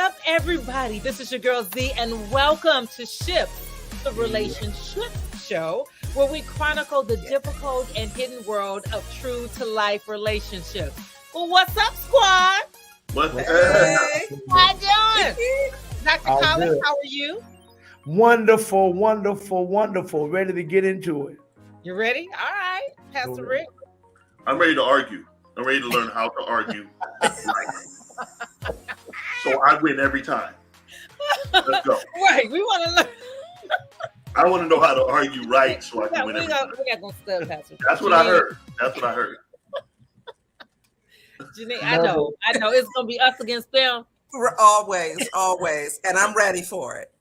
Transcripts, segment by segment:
up, everybody? This is your girl Z, and welcome to Ship, the relationship show, where we chronicle the difficult and hidden world of true-to-life relationships. Well, what's up, squad? Hey. How you doing? Dr. Collins, how are you? Wonderful, wonderful, wonderful. Ready to get into it. You ready? All right, Pastor Rick. I'm ready to argue. I'm ready to learn how to argue. So I win every time. Let's go. Right, we want to learn. I want to know how to argue right so I can win We're every time. not going to stub Pastor Rick. That's what I heard. That's what I heard. Janine, I know. It's going to be us against them. Always. And I'm ready for it.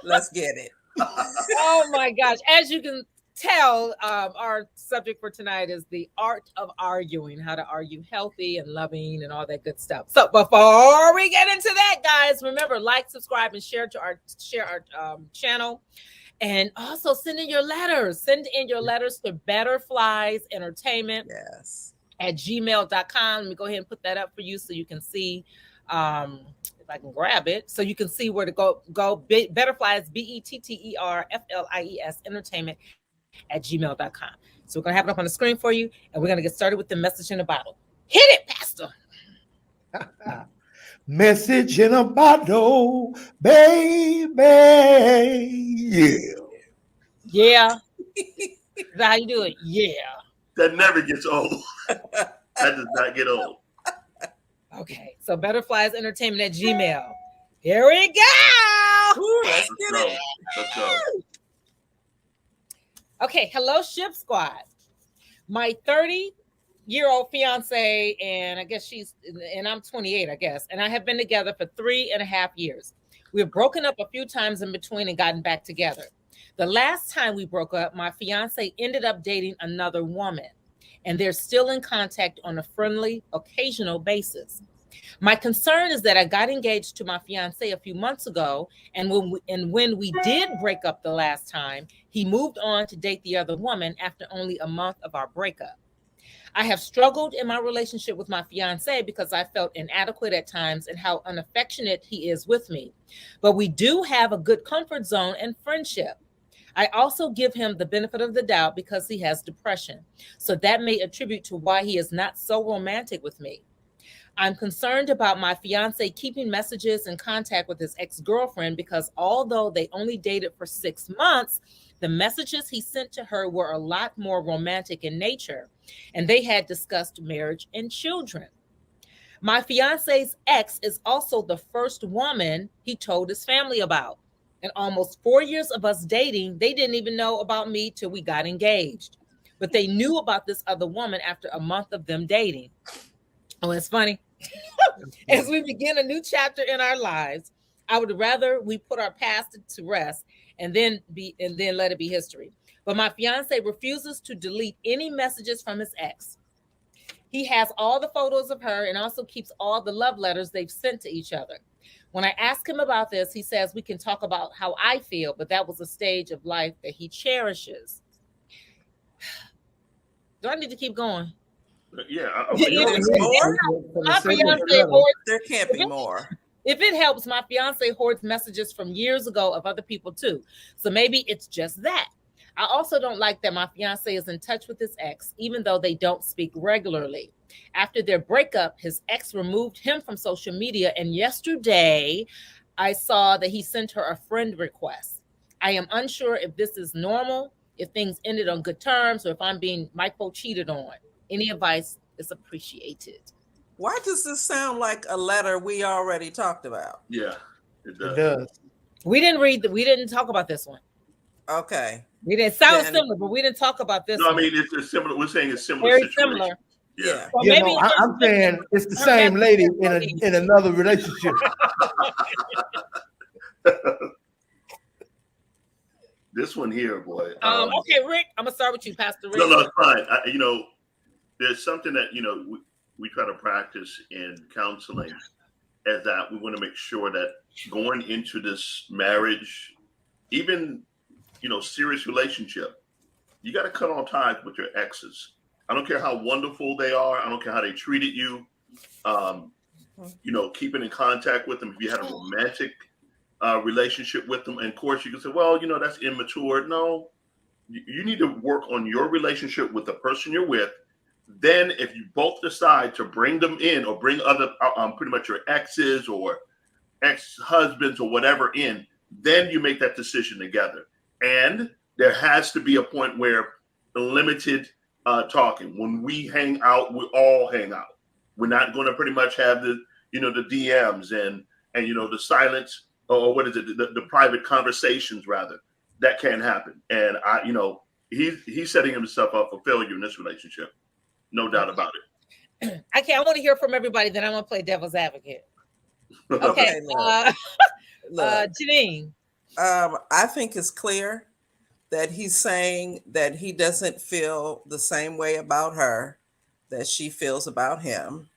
Let's get it. Oh my gosh. As you can tell, our subject for tonight is the art of arguing, how to argue healthy and loving and all that good stuff. So before we get into that, guys, remember, like, subscribe, and share our channel. And also send in your letters. Send in your letters to Betterflies Entertainment at gmail.com. Let me go ahead and put that up for you so you can see if I can grab it, so you can see where to go. Betterflies, BETTERFLIES Entertainment at gmail.com. So we're gonna have it up on the screen for you, and we're gonna get started with the message in a bottle. Hit it, Pastor. Message in a bottle, baby. Yeah. Is that how you do it? Yeah. That never gets old. That does not get old. Okay. So Betterflies Entertainment at Gmail. Here we go. Ooh, let's get it. Let's go. Okay. Hello, Ship Squad. My 30-year-old fiance, and I guess I'm 28, I guess, and I have been together for 3.5 years. We have broken up a few times in between and gotten back together. The last time we broke up, my fiance ended up dating another woman, and they're still in contact on a friendly, occasional basis. My concern is that I got engaged to my fiance a few months ago, and when we did break up the last time, he moved on to date the other woman after only a month of our breakup. I have struggled in my relationship with my fiance because I felt inadequate at times and how unaffectionate he is with me. But we do have a good comfort zone and friendship. I also give him the benefit of the doubt because he has depression. So that may attribute to why he is not so romantic with me. I'm concerned about my fiance keeping messages and contact with his ex-girlfriend because although they only dated for 6 months, the messages he sent to her were a lot more romantic in nature, and they had discussed marriage and children. My fiance's ex is also the first woman he told his family about. In almost 4 years of us dating, they didn't even know about me till we got engaged. But they knew about this other woman after a month of them dating. Oh, it's funny. As we begin a new chapter in our lives, I would rather we put our past to rest and then let it be history. But my fiance refuses to delete any messages from his ex. He has all the photos of her and also keeps all the love letters they've sent to each other. When I ask him about this, he says we can talk about how I feel, but that was a stage of life that he cherishes. Do I need to keep going? Yeah. My fiance hoards, There can't be more. if it helps, my fiance hoards messages from years ago of other people too. So maybe it's just that. I also don't like that my fiance is in touch with his ex, even though they don't speak regularly. After their breakup, his ex removed him from social media, and yesterday I saw that he sent her a friend request. I am unsure if this is normal, if things ended on good terms, or if I'm being micro cheated on. Any advice is appreciated. Why does this sound like a letter we already talked about? Yeah, it does. It does. We didn't talk about this one. Okay. We didn't sound similar, but we didn't talk about this. No, I one. mean it's a similar. We're saying it's similar. Very situation. similar. Yeah. So You maybe know, I'm saying it's the same lady in another relationship. This one here, boy. Okay, Rick, I'm gonna start with you, Pastor Rick. No, it's fine. There's something that we try to practice in counseling, is that we want to make sure that going into this marriage, even serious relationship, you got to cut all ties with your exes. I don't care how wonderful they are. I don't care how they treated you. keeping in contact with them. If you had a romantic relationship with them, and of course you can say, well, that's immature. No, you need to work on your relationship with the person you're with. Then if you both decide to bring them in or bring other pretty much your exes or ex-husbands or whatever in, then you make that decision together. And there has to be a point where limited talking. When we hang out, we all hang out. We're not going to pretty much have the DMs and the silence, or what is it, the private conversations rather. That can't happen. And he's setting himself up for failure in this relationship. No doubt about it. Okay, I want to hear from everybody. Then I'm gonna play devil's advocate. Okay, Janine. I think it's clear that he's saying that he doesn't feel the same way about her that she feels about him.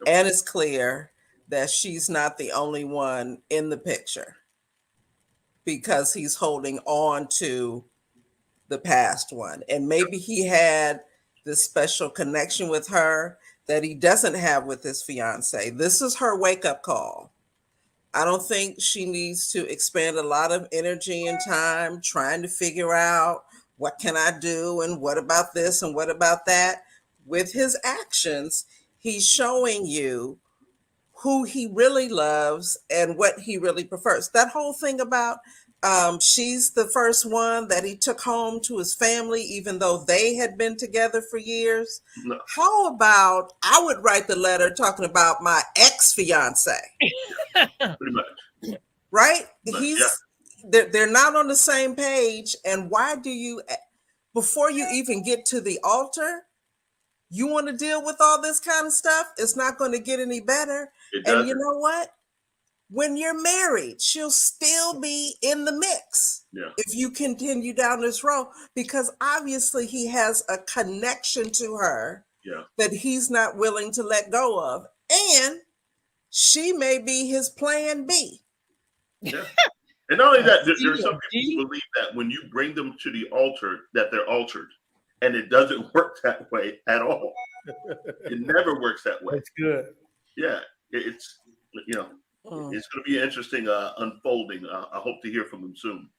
And it's clear that she's not the only one in the picture because he's holding on to the past one. And maybe he had this special connection with her that he doesn't have with his fiance. This is her wake-up call. I don't think she needs to expend a lot of energy and time trying to figure out what can I do and what about this and what about that. With his actions, he's showing you who he really loves and what he really prefers. That whole thing about she's the first one that he took home to his family, even though they had been together for years. No. How about I would write the letter talking about my ex-fiance? Pretty much. Right? Yeah. They're not on the same page. And why do you, before you even get to the altar, you want to deal with all this kind of stuff? It's not going to get any better. And you know what? When you're married, she'll still be in the mix if you continue down this road, because obviously he has a connection to her that he's not willing to let go of. And she may be his plan B. Yeah. And not only that, there's some people who believe that when you bring them to the altar, that they're altered. And it doesn't work that way at all. It never works that way. That's good. Yeah. It's going to be an interesting unfolding. I hope to hear from him soon.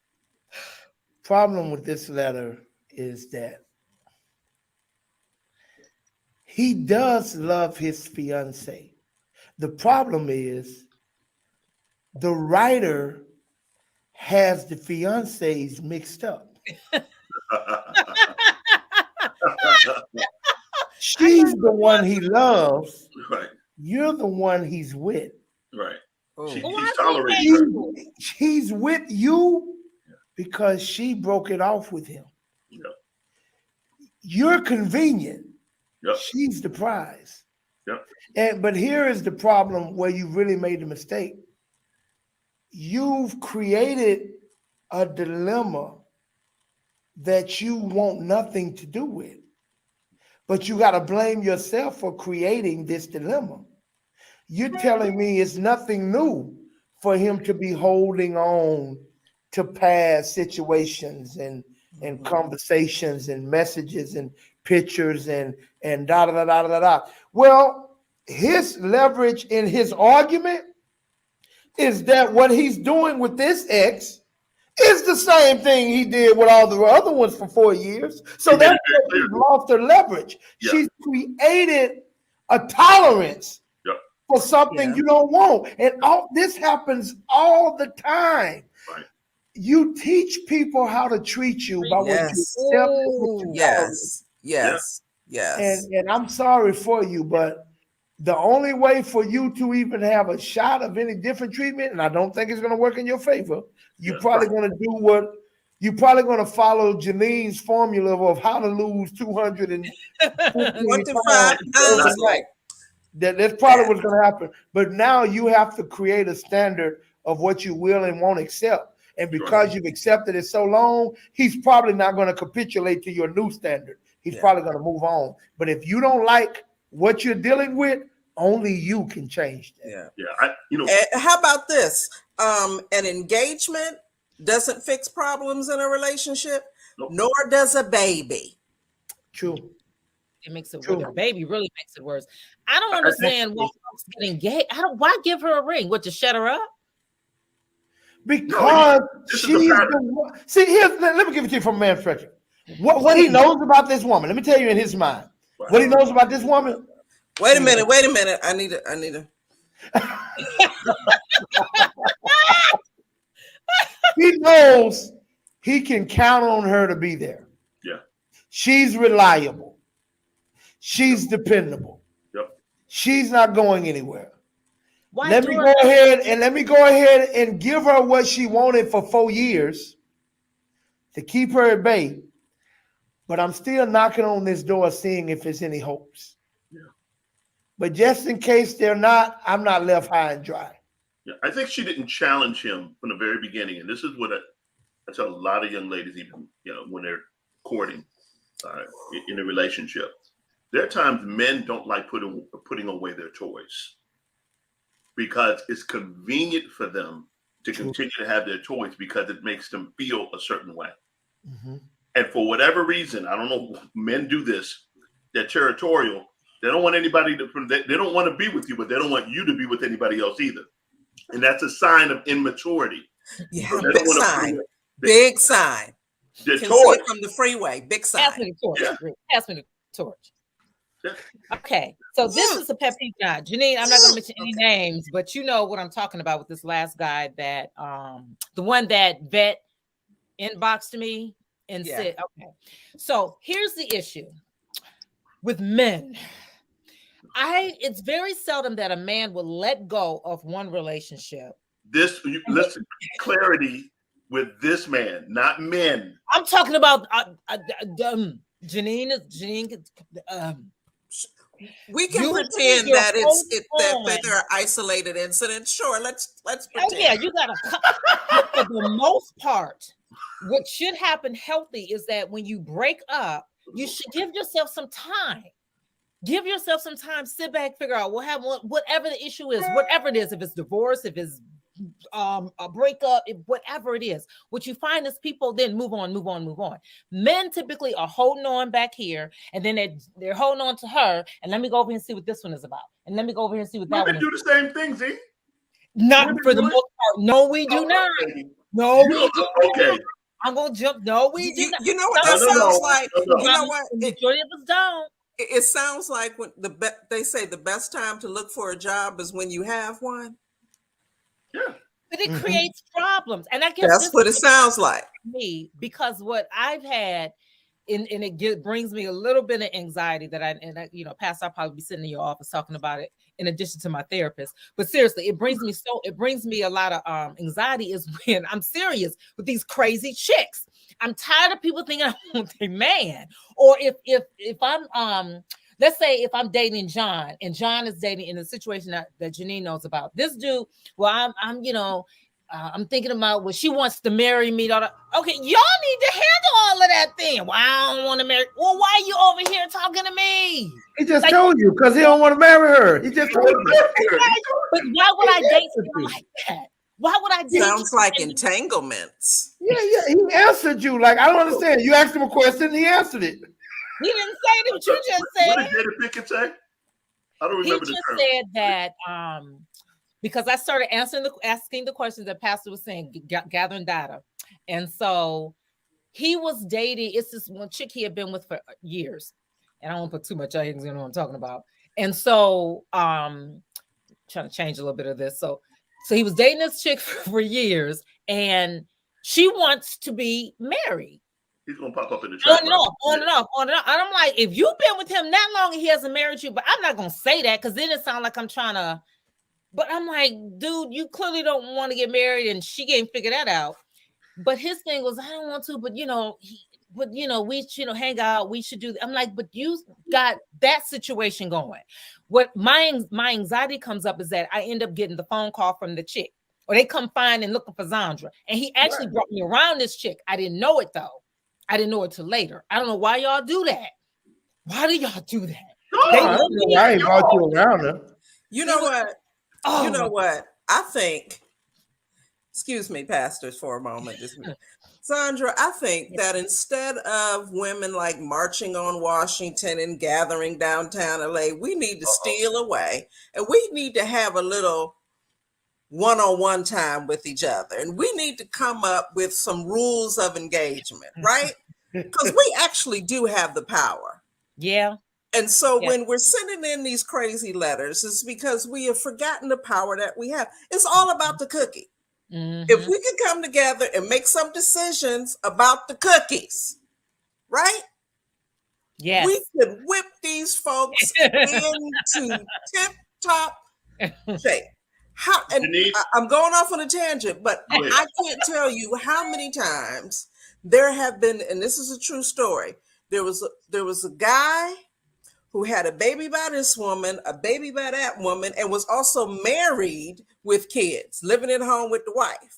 Problem with this letter is that he does love his fiance. The problem is the writer has the fiancés mixed up. She's the one he loves. Right. You're the one he's with. Right. He's Why tolerating her. He's with you because she broke it off with him. Yeah. You're convenient. Yep. She's the prize. Yep. But here is the problem where you really made a mistake. You've created a dilemma that you want nothing to do with. But you got to blame yourself for creating this dilemma. You're telling me it's nothing new for him to be holding on to past situations and conversations and messages and pictures and da da da da da da. Well, his leverage in his argument is that what he's doing with this ex is the same thing he did with all the other ones for 4 years. So that's why she's lost her leverage. Yeah. She's created a tolerance for something you don't want. And all this happens all the time. Right. You teach people how to treat you by what you accept. What you tolerate. And I'm sorry for you, but the only way for you to even have a shot of any different treatment, and I don't think it's going to work in your favor, you're probably going to do you're probably going to follow Janine's formula of how to lose 250 pounds. Right. That's probably what's going to happen. But now you have to create a standard of what you will and won't accept. And because you've accepted it so long, he's probably not going to capitulate to your new standard. He's probably going to move on. But if you don't like what you're dealing with, only you can change that. How about this? An engagement doesn't fix problems in a relationship, nor does a baby. True. it makes it True. worse. The baby really makes it worse. I don't I think- understand why folks get engaged. Why give her a ring? What, to shut her up? Because this is she's the the pattern. one. See, let me give it to you from a man's perspective. What he knows about this woman, let me tell you in his mind. What he knows about this woman, Wait a minute. I need to. he knows he can count on her to be there. Yeah. She's reliable. She's dependable. Yep. She's not going anywhere. Why Let do me her- go ahead and give her what she wanted for 4 years to keep her at bay. But I'm still knocking on this door, seeing if there's any hopes. Yeah. But just in case they're not, I'm not left high and dry. Yeah, I think she didn't challenge him from the very beginning, and this is what I tell a lot of young ladies, even when they're courting in a relationship. There are times men don't like putting away their toys because it's convenient for them to continue to have their toys because it makes them feel a certain way. Mm-hmm. And for whatever reason, I don't know, men do this. They're territorial. They don't want anybody they don't want to be with you, but they don't want you to be with anybody else either. And that's a sign of immaturity. Yeah, So they big don't wanna sign. put Big sign. their Can see toys. it from the freeway. Big Pass sign. me the torch. Yeah. Pass me the torch. Yeah. Okay, so this is a pet peeve guy. Janine, I'm not going to mention any names, but you know what I'm talking about with this last guy that the one that vet inboxed me and said, okay. So here's the issue with men. It's very seldom that a man will let go of one relationship. Listen, clarity with this man, not men. I'm talking about Janine. We can You pretend think you're that that holding they're isolated incidents. Sure, let's Oh pretend. yeah, you gotta. For the most part, what should happen healthy is that when you break up, you should give yourself some time. Give yourself some time. Sit back, figure out whatever the issue is, whatever it is. If it's divorce, if it's a breakup, whatever it is. What you find is people then move on. Men typically are holding on back here, and then they're holding on to her. And let me go over here and see what this one is about. And let me go over here and see what that one Women is. do the same thing, Z. Not Women for the do it. most part. No, we do not. No, we do not. Okay. I'm gonna jump. No, we do not. You know what that No, no, sounds no. like? No. You know what? The majority of us don't. It sounds like when they say the best time to look for a job is when you have one. Yeah. But it creates problems, and I guess That's what it sounds like. me because what I've had, and it brings me a little bit of anxiety that I Pastor, I'll probably be sitting in your office talking about it in addition to my therapist. But seriously, it brings me a lot of anxiety is when I'm serious with these crazy chicks. I'm tired of people thinking I want a man, or if I'm let's say if I'm dating John and John is dating in a situation that Janine knows about. This dude, well, I'm thinking about what she wants to marry me. Okay, y'all need to handle all of that then. Well, I don't want to marry. Well, why are you over here talking to me? He just told you because he don't want to marry her. He just told you. But why would I date someone like that? Why would I date? Sounds like entanglements. Yeah. He answered you. Like, I don't understand. You asked him a question, he answered it. He didn't say what you just What said. did Jada Pinkett say? I don't He remember just the term. said that because I started asking the questions that Pastor was saying, gathering data. And so he was dating, it's this one chick he had been with for years. And I won't put too much, you know what I'm talking about. And so trying to change a little bit of this. So he was dating this chick for years, and she wants to be married. He's gonna pop up in the chat. On and off. And I'm like, if you've been with him that long and he hasn't married you, but I'm not gonna say that because then it sounds like I'm trying to. But I'm like, dude, you clearly don't want to get married, and she can't figure that out. But his thing was, I don't want to, but we should hang out. We should do. I'm like, but you got that situation going. What my anxiety comes up is that I end up getting the phone call from the chick, or they come find and looking for Zandra, and he actually brought me around this chick. I didn't know it though. I didn't know it till later. I don't know why y'all do that. Why do y'all do that? I ain't brought you around her. You know what? Oh, You know what? I think, excuse me, pastors, for a moment. Sandra, I think that instead of women like marching on Washington and gathering downtown LA, we need to steal away and we need to have a little one-on-one time with each other. And we need to come up with some rules of engagement, right? Because we actually do have the power. Yeah. And so Yeah. when we're sending in these crazy letters, it's because we have forgotten the power that we have. It's all about the cookie. Mhm. If we could come together and make some decisions about the cookies, right? Yes. We could whip these folks into tip-top shape. Denise? I'm going off on a tangent, but Go ahead. I can't tell you how many times there have been, and this is a true story. There was a guy who had a baby by this woman, a baby by that woman, and was also married with kids, living at home with the wife.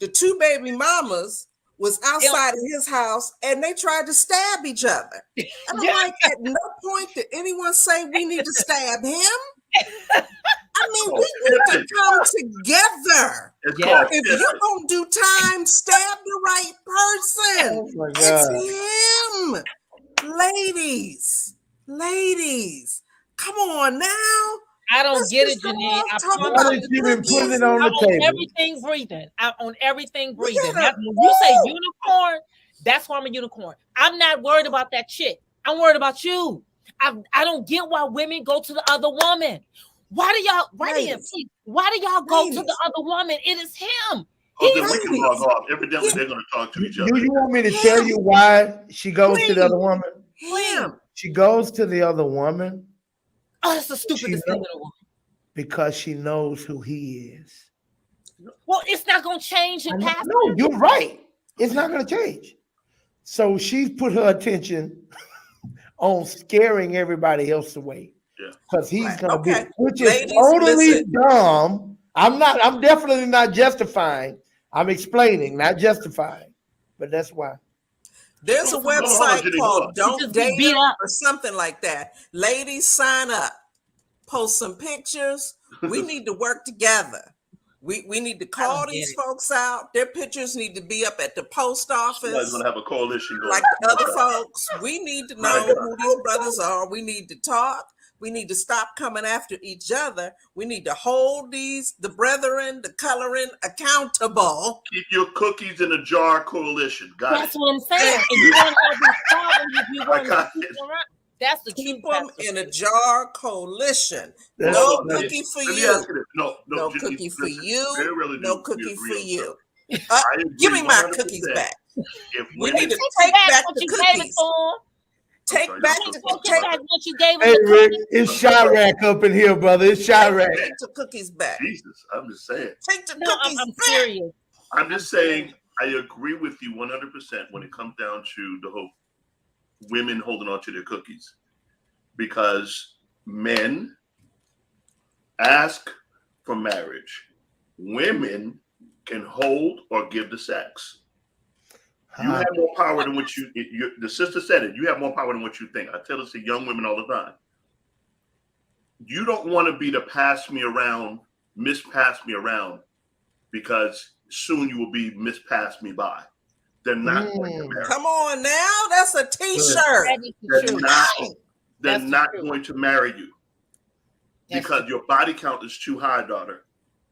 The two baby mamas was outside of his house and they tried to stab each other. And I'm like, at no point did anyone say we need to stab him. I mean, we need to come together. It's Yeah. called If you're gonna do time, stab the right person. Oh my God. It's him. Ladies, come on now. I don't Let's get just it, go Janine. off I talking promise Why about you. did you even put it on I the own table? everything breathing. I own everything breathing. gotta- When you say unicorn, that's why I'm a unicorn. I'm not worried about that chick. I'm worried about you. I don't get why women go to the other woman. Why do y'all? Ladies. Why do y'all go to Ladies. the other woman? It is him. Oh, then we can Please. log off. Evidently, they're going to talk to each Do other. you want me to tell you why she goes to the other woman? Him. She goes to the other woman Oh, that's the stupidest thing in the world. because she knows who he is. Well, it's not gonna change it. Past No, you're right. It's not going to change. So she's put her attention on scaring everybody else away. Yeah. Because he's Right. going to Okay. be, which Ladies, is totally listen. dumb. I'm definitely not justifying. I'm explaining, not justifying. But that's why. There's a Hold on, website Jenny, hold called on. Don't Just Date beat Her up. or something like that. Ladies, sign up. Post some pictures. We need to work together. We need to call don't get these it. folks out. Their pictures need to be up at the post Somebody's office. going to have a coalition going. Like the other folks, we need to know who these brothers are. We need to talk. We need to stop coming after each other. We need to hold the brethren, the coloring accountable. Keep your cookies in a jar coalition. Got That's it. what I'm saying. And you want to have these problems if you want got to keep it. them around. That's the Keep truth. them in a jar coalition. That's No what- cookie for Let me you. ask you this. No, Jenny, cookie for listen, you. very rarely No do we cookie agree for on you. something. Uh, I agree Give me my 100%. cookies back. If We women, need to Take take back what the you gave it cookies. for him. Take sorry, back y'all the talk Take about back what you gave him. Hey, the Rick, cookies. it's Chirac up in here, brother. It's Chirac. Take the cookies back. Jesus, I'm just saying. Take the No, cookies I'm back. serious. I'm just saying, I agree with you 100% when it comes down to the whole women holding on to their cookies, because men ask for marriage, women can hold or give the sex. You have more power than what the sister said it. You have more power than what you think. I tell this to young women all the time. You don't want to be the miss pass me around, because soon you will be miss pass me by. They're not going to marry. Come on now. That's a t-shirt. That is the They're truth. not, they're That's the not truth. going to marry you That's because your body count is too high, daughter.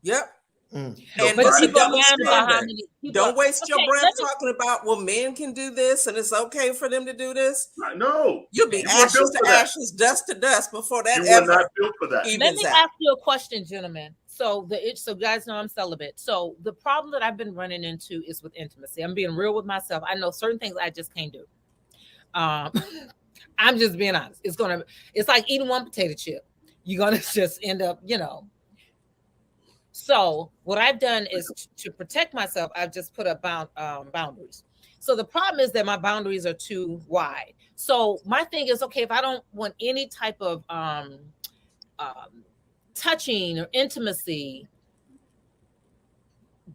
Yep. Mm. And But it's a people are double mad about how standard. many people. Don't waste your Okay, breath let me- talking about, well, men can do this and it's okay for them to do this. No, You'll be You were ashes built to for that. ashes, dust to dust before that you were ever not built for that. even- Let me evens out. ask you a question, gentlemen. So guys know I'm celibate. So the problem that I've been running into is with intimacy. I'm being real with myself. I know certain things I just can't do. I'm just being honest. It's like eating one potato chip. You're gonna just end up, So what I've done is to protect myself, I've just put up boundaries. So the problem is that my boundaries are too wide. So my thing is, okay, if I don't want any type of touching or intimacy,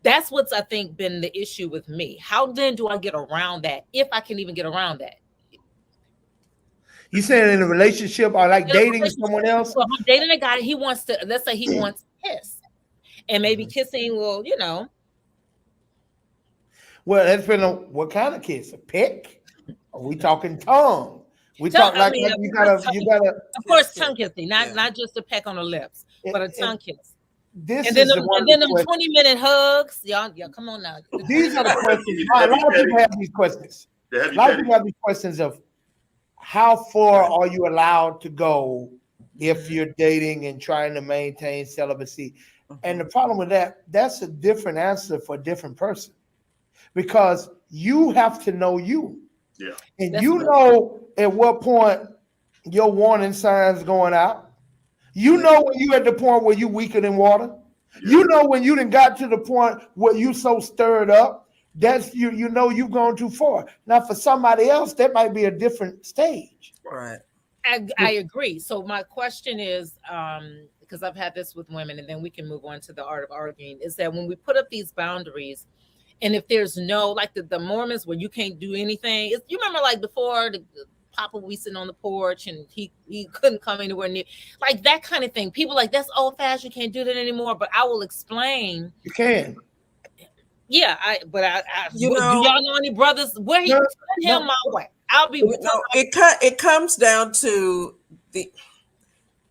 that's what's I think been the issue with me. How then do I get around that, if I can even get around that? You saying in a relationship or like In a dating relationship, someone else? So I'm dating a guy. He wants to. Let's say he wants to kiss, and maybe kissing will, Well, that depends on what kind of kiss. A peck? Are we talking tongue? We Tongue, talk like I mean, you gotta. of course, Yeah. tongue kissing, not just a peck on the lips, but a tongue kiss. This And then is the one. and then them 20-minute hugs. Y'all, come on now. These are the questions. A lot of people have these questions. The A heavy lot of petty. people have these questions of how far are you allowed to go if you're dating and trying to maintain celibacy? And the problem with that, that's a different answer for a different person because you have to know you. Yeah. And That's you right. know at what point your warning signs going out. You know when you at the point where you weaker than water. Yeah. You know when you done got to the point where you so stirred up, that's you know you've gone too far. Now for somebody else, that might be a different stage. Right. I agree. So my question is, because I've had this with women, and then we can move on to the art of arguing, is that when we put up these boundaries, and if there's no, like the Mormons where you can't do anything, you remember like before the Papa would be sitting on the porch and he couldn't come anywhere near, like that kind of thing. People like, that's old fashioned, you can't do that anymore. But I will explain. You can. Yeah, do You know- y'all know any brothers where he No, send him no. my way? I'll be No, it comes down to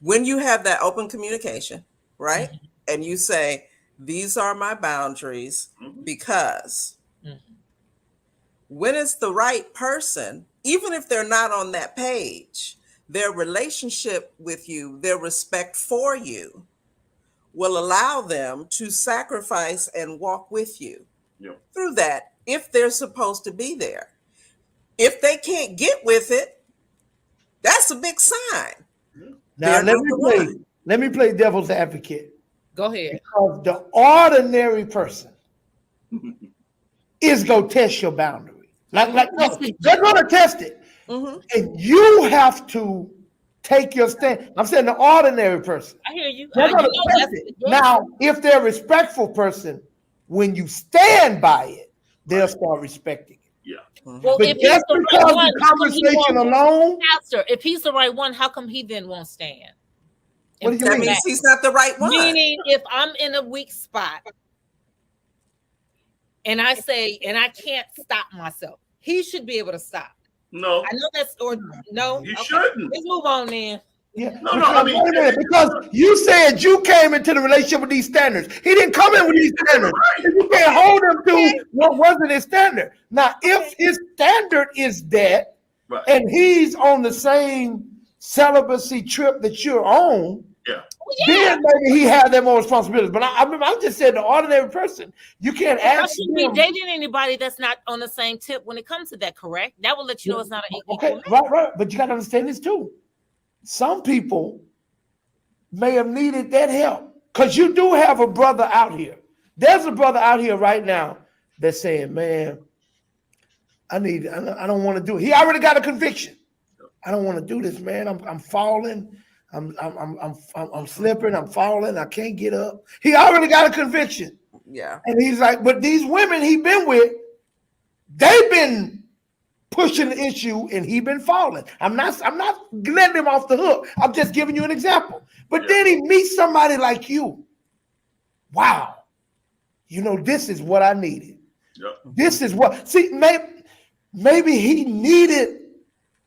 when you have that open communication, right? And you say, these are my boundaries because when it's the right person, even if they're not on that page, their relationship with you, their respect for you will allow them to sacrifice and walk with you through that if they're supposed to be there. If they can't get with it, that's a big sign. Now They're not the one. let me play devil's advocate. Go ahead. Because the ordinary person is gonna test your boundary. Like they're gonna test it. Mhm. And you have to take your stand. I'm saying the ordinary person. I hear you. They're gonna test it. Now, if they're a respectful person, when you stand by it, they'll start respecting it. Well, But if he's just the because right one, the how come he conversation won't- alone, Pastor, if he's the right one, how come he then won't stand? What do you And That mean? means he's not the right one. Meaning, if I'm in a weak spot and I say, and I can't stop myself, he should be able to stop. No, I know that's, or no. you Okay, shouldn't. let's move on then. yeah. No, I mean- wait a minute, because you said you came into the relationship with these standards. He didn't come in with these standards. Right. You can't hold him to what wasn't his standard. Now, if his standard is that, Right. and he's on the same celibacy trip that you're on, Yeah. then maybe he had that more responsibilities. But I'm just saying the ordinary person, you can't I ask shouldn't be him. dating anybody that's not on the same tip when it comes to that, correct? That will let you know it's not an equal Okay, match. right. But you got to understand this too. Some people may have needed that help because you do have a brother out here. There's a brother out here right now that's saying, "Man, I don't want to do it." He already got a conviction. I don't want to do this, man. I'm falling. I'm slipping. I'm falling. I can't get up. He already got a conviction, Yeah. and he's like, "But these women he been with, they've been pushing the issue and he been falling." I'm not letting him off the hook. I'm just giving you an example. But then he meets somebody like you. Wow. You know, this is what I needed. Yep. This is what, see, maybe he needed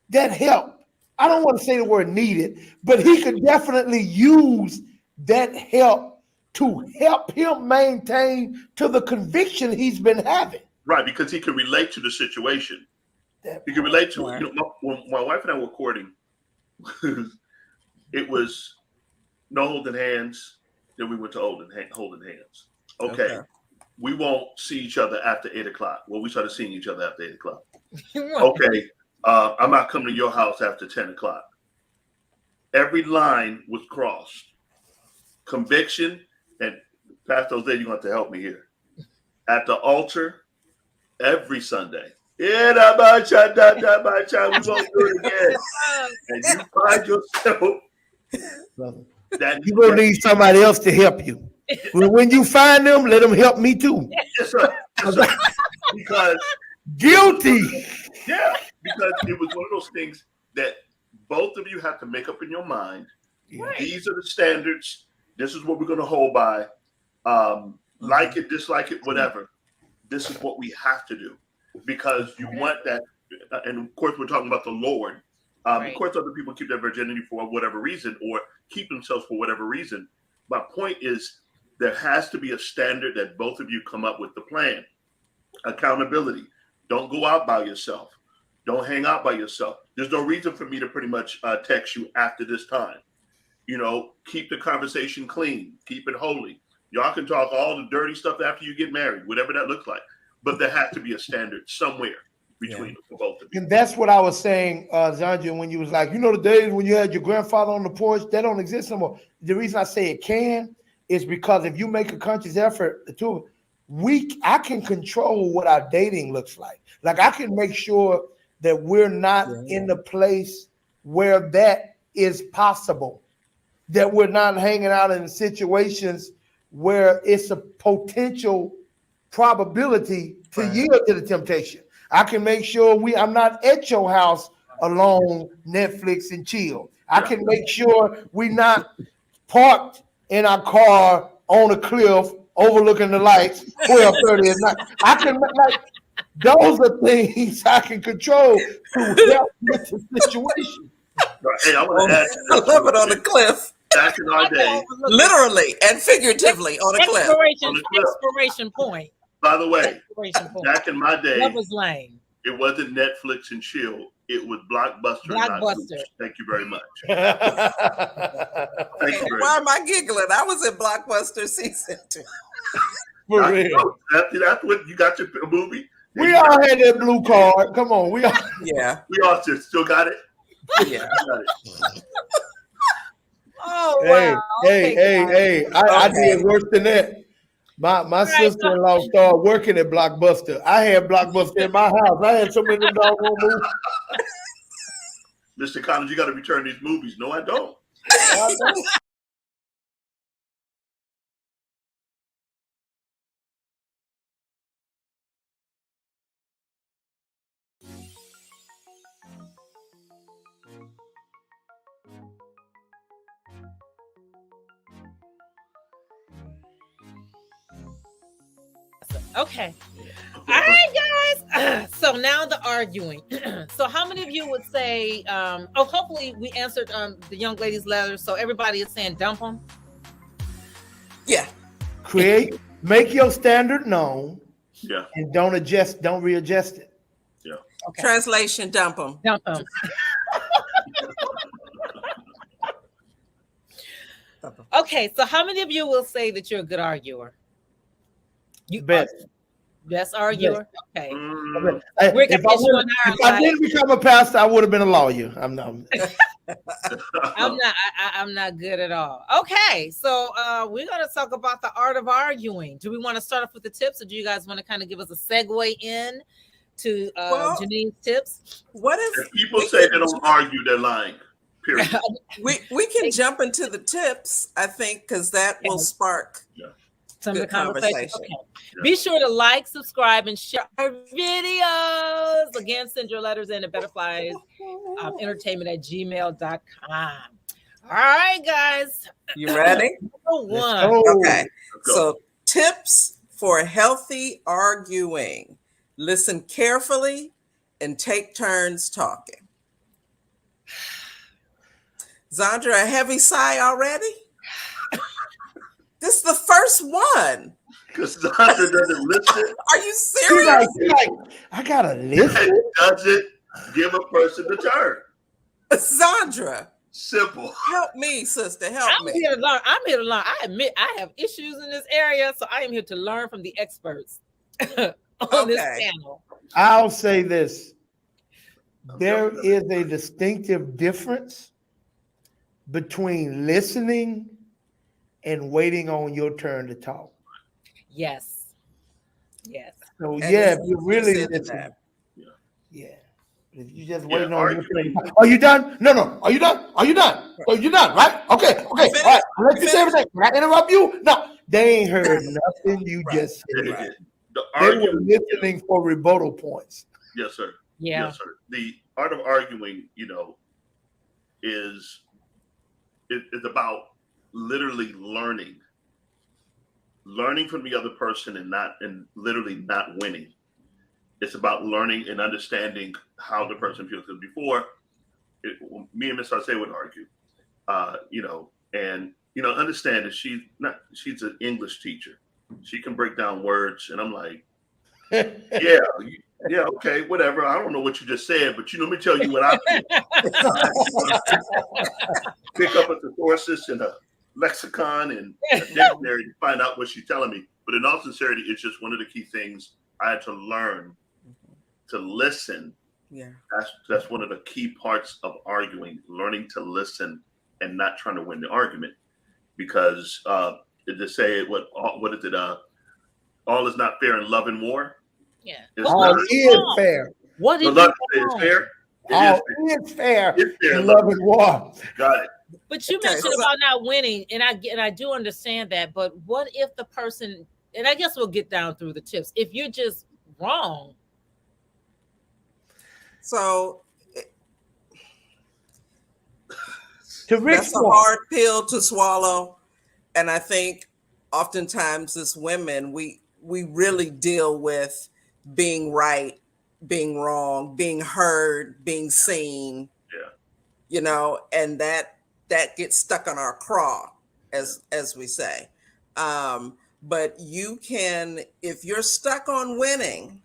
that help. I don't want to say the word needed, but he could definitely use that help to help him maintain to the conviction he's been having. Right, because he can relate to the situation. You can relate to it. You know, when my wife and I were courting, it was no holding hands. Then we went to holding hands. Okay. We won't see each other after 8:00. Well, we started seeing each other after 8:00. Okay. I'm not coming to your house after 10:00. Every line was crossed. Conviction, and Pastor Jose, you're going to have to help me here. At the altar, every Sunday. We won't do it again. And you find yourself that You gonna need somebody else to help you. When you find them, let them help me too. Yes, sir. Yes, sir. Because Guilty. yeah, because it was one of those things that both of you have to make up in your mind. Right. These are the standards. This is what we're going to hold by. Like it, dislike it, whatever. this is what we have to do, because you want that. And of course, we're talking about the Lord. Right. Of course, other people keep their virginity for whatever reason, or keep themselves for whatever reason. My point is, there has to be a standard that both of you come up with the plan. Accountability. Don't go out by yourself. Don't hang out by yourself. There's no reason for me to pretty much text you after this time. You know, keep the conversation clean. Keep it holy. Y'all can talk all the dirty stuff after you get married, whatever that looks like. But there has to be a standard somewhere between the both of you. And that's what I was saying, Zandria, when you was like, you know, the days when you had your grandfather on the porch, that don't exist anymore. The reason I say it can is because if you make a conscious effort to, I can control what our dating looks like. Like I can make sure that we're not in the place where that is possible, that we're not hanging out in situations where it's a potential probability to yield to the temptation. I can make sure I'm not at your house alone, Netflix and chill. I can make sure we're not parked in our car on a cliff overlooking the lights 12:30 at night. I can, like, those are things I can control to help with the situation. Hey, I want to add. I love it on the cliff. Back in our day, Literally and figuratively on a cliff. Expiration point. by the way, Expiration point. back in my day, Lover's Lane. it wasn't Netflix and chill. It was Blockbuster. and not Blockbuster. Boots. Thank you very much. Thank you very Why much. am I giggling? I was in Blockbuster season 2. For I real. know. That's what you got your movie. We all had that blue card. Come on. We all Yeah. We all still got it. Yeah. Got it. Oh, hey, wow. hey, Okay, hey, guys. hey. I Okay. did worse than that. My sister-in-law started working at Blockbuster. I had Blockbuster in my house. I had so many of them doggone movies. Mr. Collins, you got to return these movies. No, I don't. Okay. All right, guys. So now the arguing. So how many of you would say, hopefully we answered the young lady's letter. So everybody is saying dump them. Yeah. Make your standard known Yeah. and don't readjust it. Okay. Translation, dump them. Dump them. Okay. So how many of you will say that you're a good arguer? You best arguer. Okay. Mm, We're gonna get you on our If I didn't become a pastor, I would have been a lawyer. I'm not. I'm not good at all. Okay, so we're gonna talk about the art of arguing. Do we want to start off with the tips, or do you guys want to kind of give us a segue in to Janine's tips? What if if people say they don't argue, they're lying. Period. we can jump into the tips, I think, because that will spark Some of the good conversation. conversation. Okay. Be sure to like, subscribe, and share our videos. Again, send your letters in to Betterflies entertainment@gmail.com. All right, guys. You ready? Number one. Okay. go. So, tips for healthy arguing. Listen carefully and take turns talking. Zandra, a heavy sigh already? This is the first one. Because Sandra doesn't listen. Are you serious? She's like, I gotta listen. It doesn't give a person the turn. Zandra, Simple. help me, sister. Help I'm me. here to learn. I'm here to learn. I admit I have issues in this area, so I am here to learn from the experts on this channel. I'll say this. There is a distinctive difference between listening and waiting on your turn to talk. Yes. Yes. So And yeah, if this- you really this is listen, that. yeah. If you just waiting on your arguing. turn. Are you done? No. Are you done? Are you done? Are you done? Right? Okay. All right. I'll let you say everything. Can I interrupt you? No. They ain't heard nothing you just said. The They were arguing, listening for rebuttal points. yes, sir. Yeah. Yes, sir. The art of arguing, is about literally learning learning from the other person and literally not winning. It's about learning and understanding how the person feels. Because before, me and Miss Arce would argue, understand that she's an English teacher. She can break down words, and I'm like, yeah, okay, whatever. I don't know what you just said, but let me tell you what I pick up a thesaurus and a lexicon and a dictionary to find out what she's telling me. But in all sincerity, it's just one of the key things I had to learn to listen. Yeah, that's one of the key parts of arguing, learning to listen and not trying to win the argument. Because to say what is it? All is not fair in love and war. Yeah. All is fair. What is love is fair? All is fair It's fair in love and war. Got it. But you Okay, mentioned so- about not winning, and I do understand that. But what if the person, and I guess we'll get down through the tips. If you're just wrong, so To Rick's that's a point, hard pill to swallow, and I think oftentimes as women, we really deal with being right, being wrong, being heard, being seen. Yeah. And that gets stuck on our craw, as we say. But you can, if you're stuck on winning,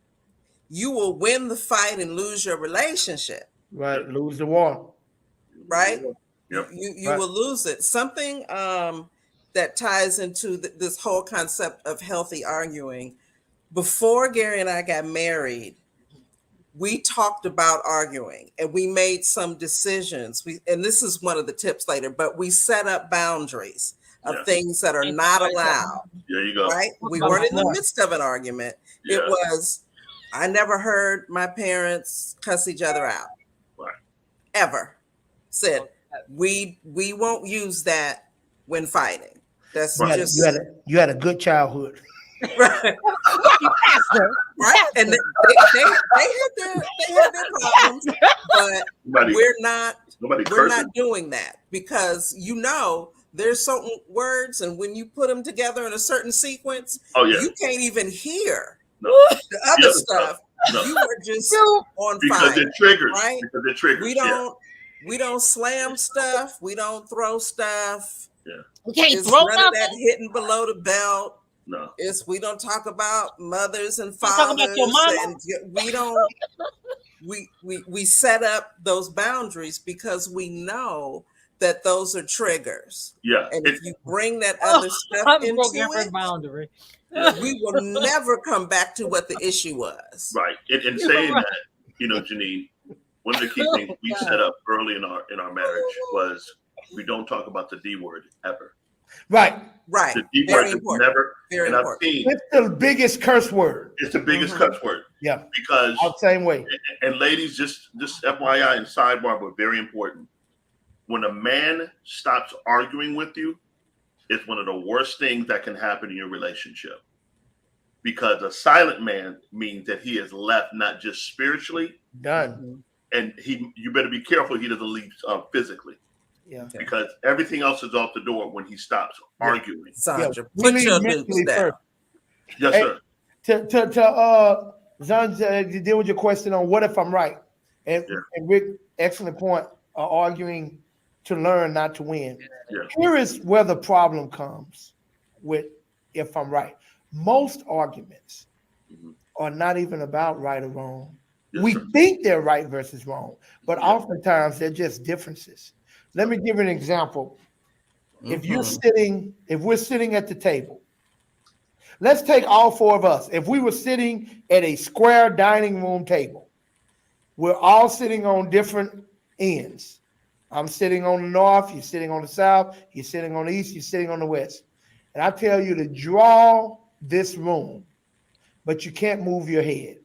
you will win the fight and lose your relationship. right, lose the war. Right? Yep. You Right. will lose it. Something that ties into this whole concept of healthy arguing. Before Gary and I got married, we talked about arguing and we made some decisions. And this is one of the tips later, but we set up boundaries of things that are not allowed. There you go. Right? We weren't in the midst of an argument. Yeah. It was, I never heard my parents cuss each other out. Right. Ever. Said, we won't use that when fighting. That's Right. just You had a good childhood. right. Right. And they had their problems, but we're not doing that because there's certain words, and when you put them together in a certain sequence, you can't even hear the other stuff. No. You are just on because fire. they're triggers. Right? Because they're triggers. We don't slam stuff. We don't throw stuff. we can't It's throw none of that nothing. hitting below the belt. No. We don't talk about mothers and talk fathers. about your mama? And we don't. We set up those boundaries because we know that those are triggers. Yeah. And if you bring that other stuff into it, boundary. we will never come back to what the issue was. Right. And saying that, Janine, one of the key things we set up early in our marriage was we don't talk about the D word ever. Right. Right. The D Very word is important. never. Very and important. I've seen It's the biggest curse word. it's the biggest cuss word. Yeah. Because Same way. and ladies, just FYI and sidebar, but very important. When a man stops arguing with you, it's one of the worst things that can happen in your relationship. Because a silent man means that he is left not just spiritually, Done. and you better be careful he doesn't leave physically. Yeah. Because everything else is off the door when he stops arguing. Sandra, We put leave your mentally nukes down. first. Yes, Hey, sir. Zan, you deal with your question on what if I'm right, and Rick, excellent point. Arguing to learn, not to win. Yeah. Here is where the problem comes with if I'm right. Most arguments are not even about right or wrong. Yes, We sir. think they're right versus wrong, but oftentimes they're just differences. Let me give you an example. If we're sitting at the table, let's take all four of us. If we were sitting at a square dining room table, we're all sitting on different ends. I'm sitting on the north, you're sitting on the south, you're sitting on the east, you're sitting on the west. And I tell you to draw this room, but you can't move your head.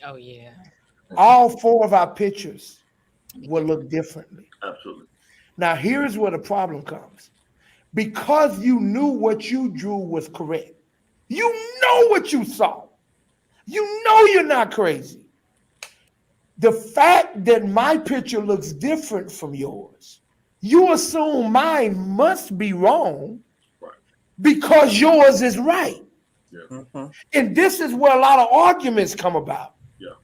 Oh yeah. All four of our pictures will look differently. Absolutely. Now, here's where the problem comes. Because you knew what you drew was correct. You know what you saw. You know you're not crazy. The fact that my picture looks different from yours, you assume mine must be wrong. Right. because yours is right. Mhm. And this is where a lot of arguments come about. Yeah.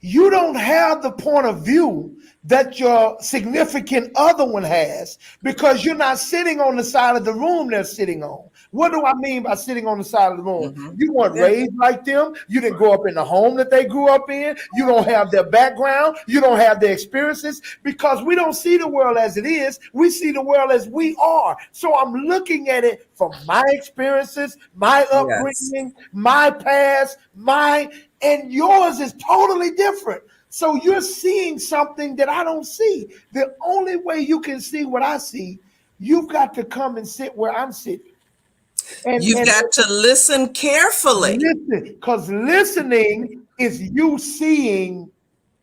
You don't have the point of view that your significant other one has because you're not sitting on the side of the room they're sitting on. What do I mean by sitting on the side of the room? Mhm. You weren't raised like them. You didn't grow up in the home that they grew up in. You don't have their background. You don't have their experiences because we don't see the world as it is. We see the world as we are. So I'm looking at it from my experiences, my upbringing, my past, and yours is totally different. So you're seeing something that I don't see. The only way you can see what I see, you've got to come and sit where I'm sitting. You've got to listen carefully. Listen, because listening is you seeing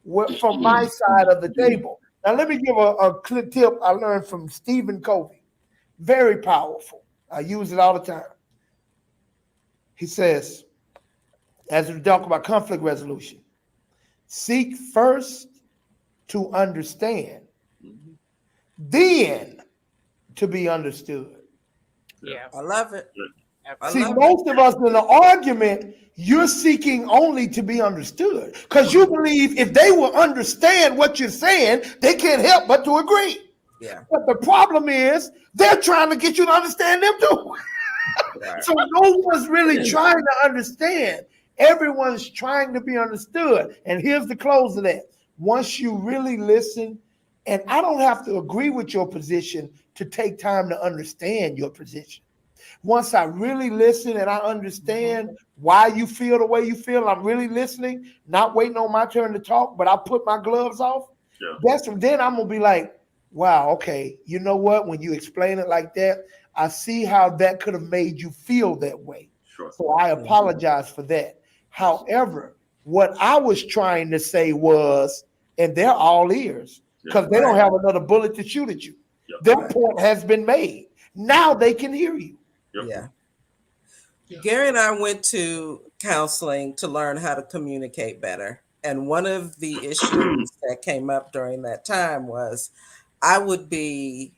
what from my side of the table. Now, let me give a quick tip I learned from Stephen Covey. Very powerful. I use it all the time. He says, as we talk about conflict resolution, seek first to understand, then to be understood. Yeah. I love it. See, most of us in an argument, you're seeking only to be understood because you believe if they will understand what you're saying, they can't help but to agree. Yeah. But the problem is they're trying to get you to understand them too. Right. So no one's really trying to understand. Everyone's trying to be understood. And here's the close of that. Once you really listen, and I don't have to agree with your position to take time to understand your position. Once I really listen and I understand why you feel the way you feel, I'm really listening, not waiting on my turn to talk, but I put my gloves off. Yeah. Then I'm gonna be like, wow, okay, you know what? When you explain it like that, I see how that could have made you feel that way. Sure. So I apologize for that. However, what I was trying to say was, and they're all ears because they don't have another bullet to shoot at you. Yeah. Their point has been made. Now they can hear you. Yep. Yeah. Gary and I went to counseling to learn how to communicate better. And one of the issues that came up during that time was I would be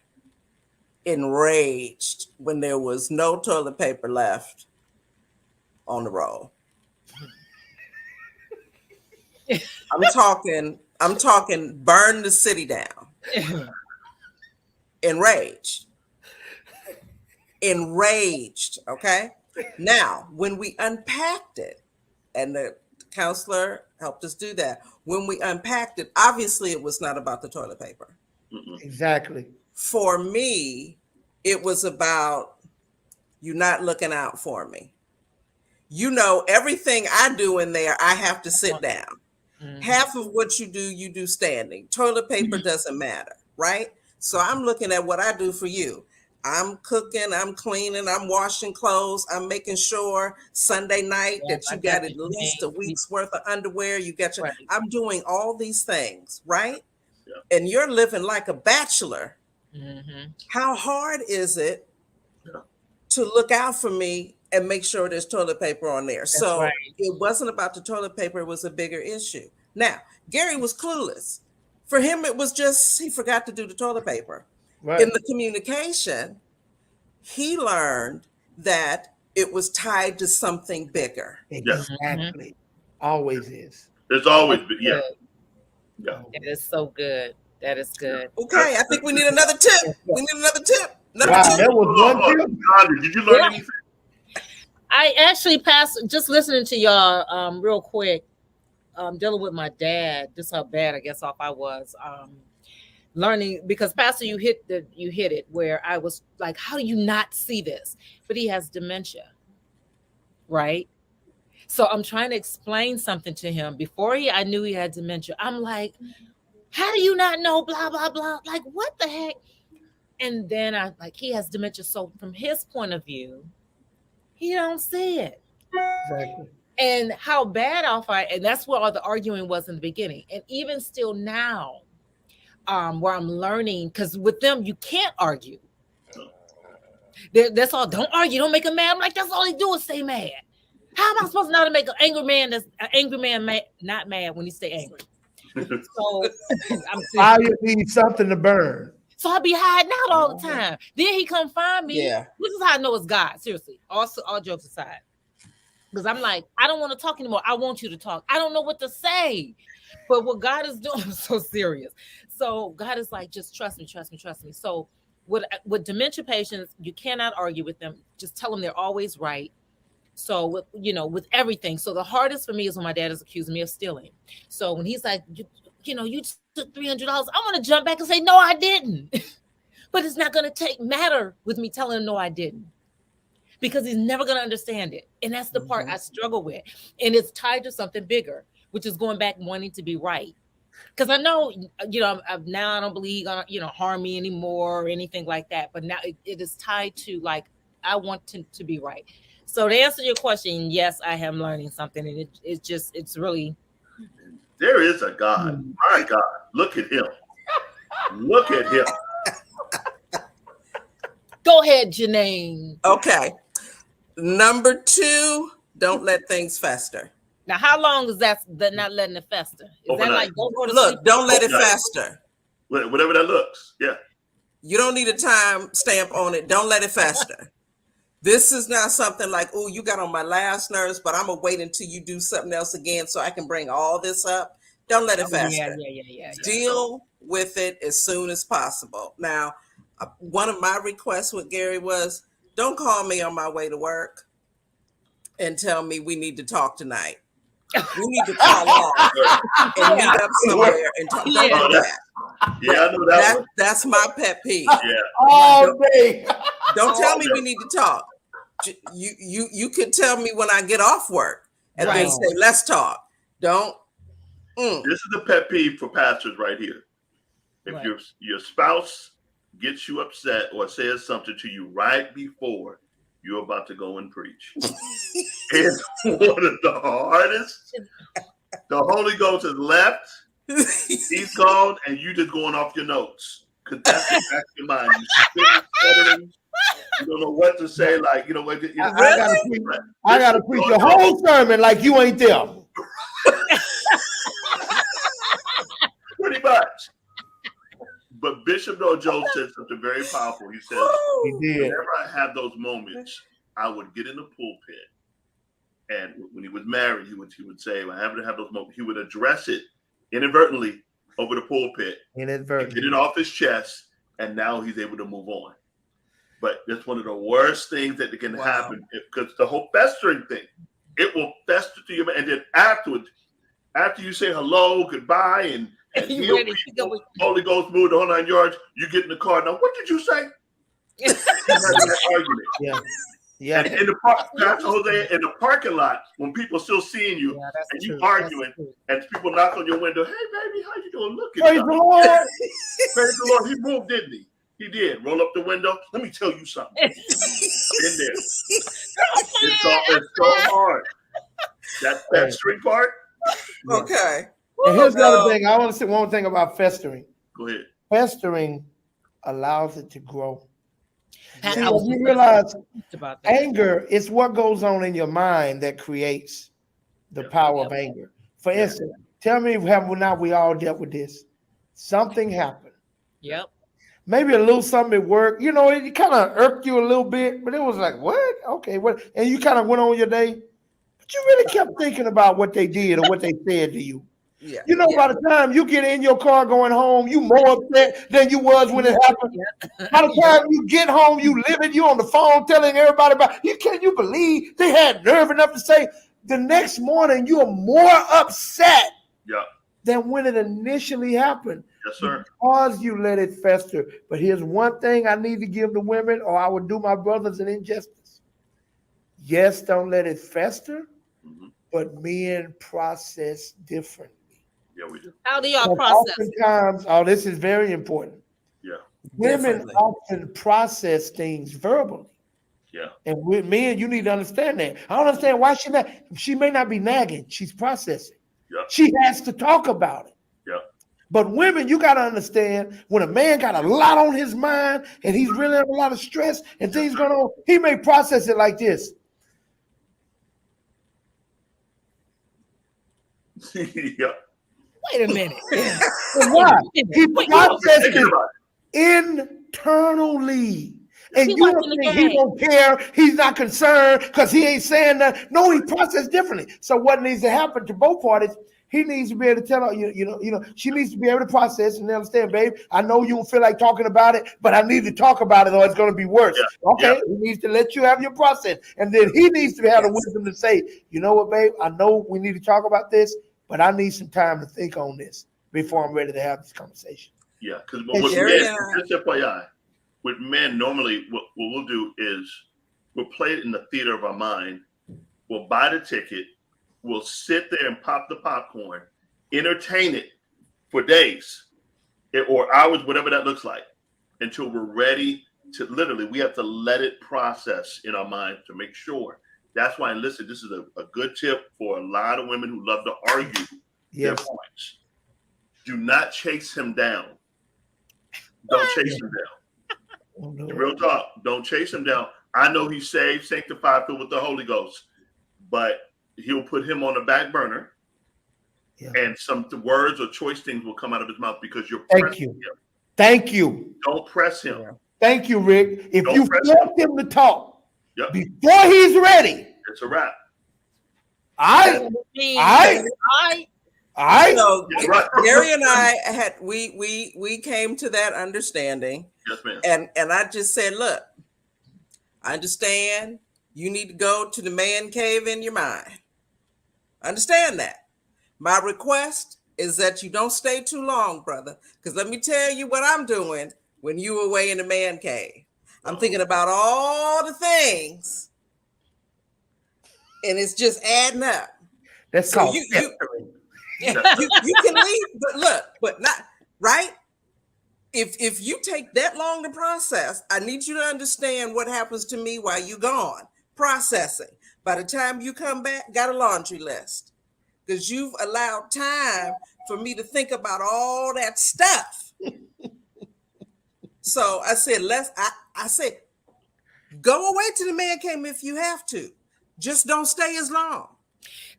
enraged when there was no toilet paper left on the roll. I'm talking burn the city down. Enraged, okay? Now, when we unpacked it, and the counselor helped us do that, when we unpacked it, obviously it was not about the toilet paper. Exactly. For me, it was about you not looking out for me. You know, everything I do in there, I have to sit down. Half of what you do standing. Toilet paper doesn't matter, right? So I'm looking at what I do for you. I'm cooking, I'm cleaning, I'm washing clothes, I'm making sure Sunday night that you got at least a week's worth of underwear. You got your, I'm doing all these things, right? Yeah. And you're living like a bachelor. How hard is it to look out for me and make sure there's toilet paper on there? So it wasn't about the toilet paper, it was a bigger issue. Now, Gary was clueless. For him, it was just he forgot to do the toilet paper. Right. In the communication, he learned that it was tied to something bigger. Exactly. Always is. There's always been, yeah. That is so good. That is good. Okay, I think we need another tip. We need another tip. Wow, that was one tip. Sandra, did you learn anything? I actually passed just listening to y'all real quick, dealing with my dad, just how bad I guess off I was. Learning because Pastor, you hit it where I was like, how do you not see this? But he has dementia, right? So I'm trying to explain something to him. Before I knew he had dementia. I'm like, how do you not know? Blah blah blah. Like what the heck? And then I like he has dementia. So from his point of view, he don't see it. Exactly. And how bad off and that's where all the arguing was in the beginning. And even still now. Where I'm learning, because with them you can't argue. That's all. Don't argue. Don't make them mad. I'm like, that's all they do is stay mad. How am I supposed to know how to make an angry man that's an angry man not mad when he stay angry? So Fire needs something to burn. So I be hiding out all the Mhm. time. Then he come find me. Yeah. This is how I know it's God. Seriously. Also, all jokes aside. Because I'm like, I don't want to talk anymore. I want you to talk. I don't know what to say. But what God is doing is so serious. So God is like, just trust me, trust me, trust me. So with dementia patients, you cannot argue with them. Just tell them they're always right. So with everything. So the hardest for me is when my dad is accusing me of stealing. So when he's like, you took $300, I'm gonna jump back and say, no, I didn't. But it's not gonna matter with me telling him no, I didn't. Because he's never gonna understand it. And that's the part I struggle with. And it's tied to something bigger, which is going back wanting to be right. Because I know, now I don't believe he's gonna, harm me anymore or anything like that. But now it is tied to like, I want to be right. So to answer your question, yes, I am learning something. And it's really. There is a God. My God. Look at him. Look at him. Go ahead, Janine. Okay. Number 2, don't let things fester. Now, how long is that not letting it fester? Is Overnight. that like don't go to Look, sleep? don't let it Overnight. fester. Whatever that looks. Yeah. You don't need a time stamp on it. Don't let it fester. This is not something like, oh, you got on my last nerves, but I'm going to wait until you do something else again so I can bring all this up. Don't let it fester. Yeah. Deal with it as soon as possible. Now, one of my requests with Gary was, don't call me on my way to work and tell me we need to talk tonight. We need to call off and meet up somewhere and talk. Don't do that. Yeah, I know that one. That's my pet peeve. Yeah. All day. Don't tell me we need to talk. You could tell me when I get off work and then say, let's talk. Don't. This is a pet peeve for pastors right here. If your spouse gets you upset or says something to you right before you're about to go and preach, it's one of the hardest. The Holy Ghost has left. He's gone, and you just going off your notes because that's in the back of your mind. You don't know what to say. Like what? I gotta preach the whole sermon like you ain't there. Pretty much. But Bishop Noel said something very powerful. He says, He did. whenever I have those moments, I would get in the pulpit. And when he was married, he would say, when I happen to have those moments, he would address it inadvertently over the pulpit. Inadvertently. Get it off his chest, and now he's able to move on. But that's one of the worst things that can happen, because the whole festering thing, it will fester to you. And then afterwards, after you say hello, goodbye, and heal people, Holy Ghost move the whole 9 yards, you get in the car. Now, what did you say? Yeah. Yeah. And in the park, Pastor Jose, in the parking lot, when people still seeing you and you arguing, and people knock on your window, hey baby, how you doing? Look at Praise the Lord. Praise the Lord. He moved, didn't he? He did. Roll up the window. Let me tell you something. In there. It's so hard. That festering part. Okay. And here's the other thing. I want to say one thing about festering. Go ahead. Festering allows it to grow. See, you realize anger is what goes on in your mind that creates the power of anger. For instance, tell me, have not we all dealt with this? Something happened. Yep. Maybe a little something at work. It kind of irked you a little bit, but it was like, what? Okay, what? And you kind of went on your day. But you really kept thinking about what they did or what they said to you. Yeah. By the time you get in your car going home, you more upset than you was when it happened. By the time you get home, you live it. You on the phone telling everybody about it. Can you believe they had nerve enough to say the next morning you are more upset than when it initially happened? Yes, sir. Because you let it fester. But here's one thing I need to give the women, or I would do my brothers an injustice. Yes, don't let it fester, but men process differently. Yeah, we do. How do y'all process? Oftentimes, this is very important. Yeah. Women often process things verbally. Yeah. And with men, you need to understand that. I don't understand why she may not be nagging. She's processing. Yeah. She has to talk about it. Yeah. But women, you got to understand, when a man got a lot on his mind and he's really have a lot of stress and things going on, he may process it like this. Yeah. Wait a minute. Why? He processes internally. And He you don't watching the think he game. don't care, he's not concerned because he ain't saying that. No, he processed differently. So what needs to happen to both parties, he needs to be able to tell her, she needs to be able to process and understand, babe, I know you don't feel like talking about it, but I need to talk about it or it's going to be worse. Yeah, Okay, yeah. he needs to let you have your process. And then he needs to have the Yes. wisdom to say, you know what, babe, I know we need to talk about this, but I need some time to think on this before I'm ready to have this conversation. Yeah, because And with Jerry men, and I- just FYI, with men, normally what we'll do is we'll play it in the theater of our mind. We'll buy the ticket. We'll sit there and pop the popcorn, entertain it for days or hours, whatever that looks like, until we're ready to literally, we have to let it process in our mind to make sure. That's why, and listen, this is a good tip for a lot of women who love to argue their Yes. points. Do not chase him down. Don't chase him down. Oh, no. Real talk. Don't chase him down. I know he's saved, sanctified, filled with the Holy Ghost, but he'll put him on the back burner, Yeah. and some words or choice things will come out of his mouth because you're Thank pressing you. him. Thank you. Don't press him. Yeah. Thank you, Rick. If Don't you press force him to talk Yep. before he's ready, It's a wrap. I. So Yeah, right. Gary and I had we came to that understanding, Yes, ma'am. and I just said, look, I understand you need to go to the man cave in your mind. I understand that. My request is that you don't stay too long, brother, because let me tell you what I'm doing when you away in the man cave. I'm thinking about all the things, and it's just adding up. That's So called you festering. you can leave, but look, but not right. If you take that long to process, I need you to understand what happens to me while you're gone processing. By the time you come back, got a laundry list because you've allowed time for me to think about all that stuff. So I said, I said, go away to the man cave if you have to. Just don't stay as long.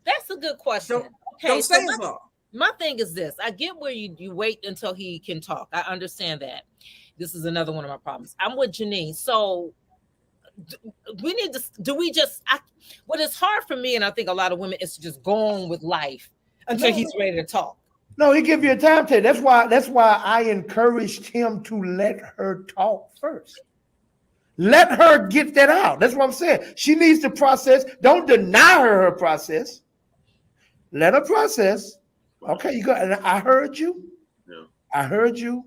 That's a good question. Don't stay as long. My thing is this. I get where you wait until he can talk. I understand that. This is another one of my problems. I'm with Janine. So we need to, what is hard for me, and I think a lot of women, is to just go on with life until he's ready to talk. No, he give you a timetable. That's why I encouraged him to let her talk first. Let her get that out. That's what I'm saying. She needs to process. Don't deny her process. Let her process. Okay, you go. And I heard you. Yeah. I heard you.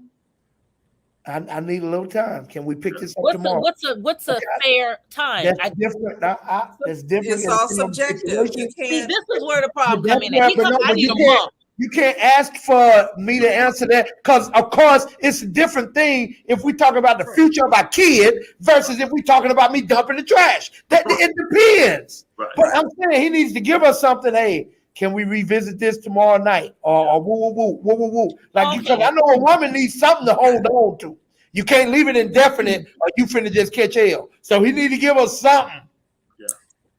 I need a little time. Can we pick this up What's tomorrow? What's a fair time? That's different. That's different. It's all subjective. You See, can't. this is where the problem That's comes in. He right, but come, no, I but need a you can't- month. You can't ask for me to answer that because, of course, it's a different thing if we talk about the future of our kid versus if we talking about me dumping the trash. It depends. Right. But I'm saying he needs to give us something. Hey, can we revisit this tomorrow night? Or woo, woo, woo, woo, woo, woo. Like, because I know a woman needs something to hold on to. You can't leave it indefinite or you finna just catch hell. So he need to give us something.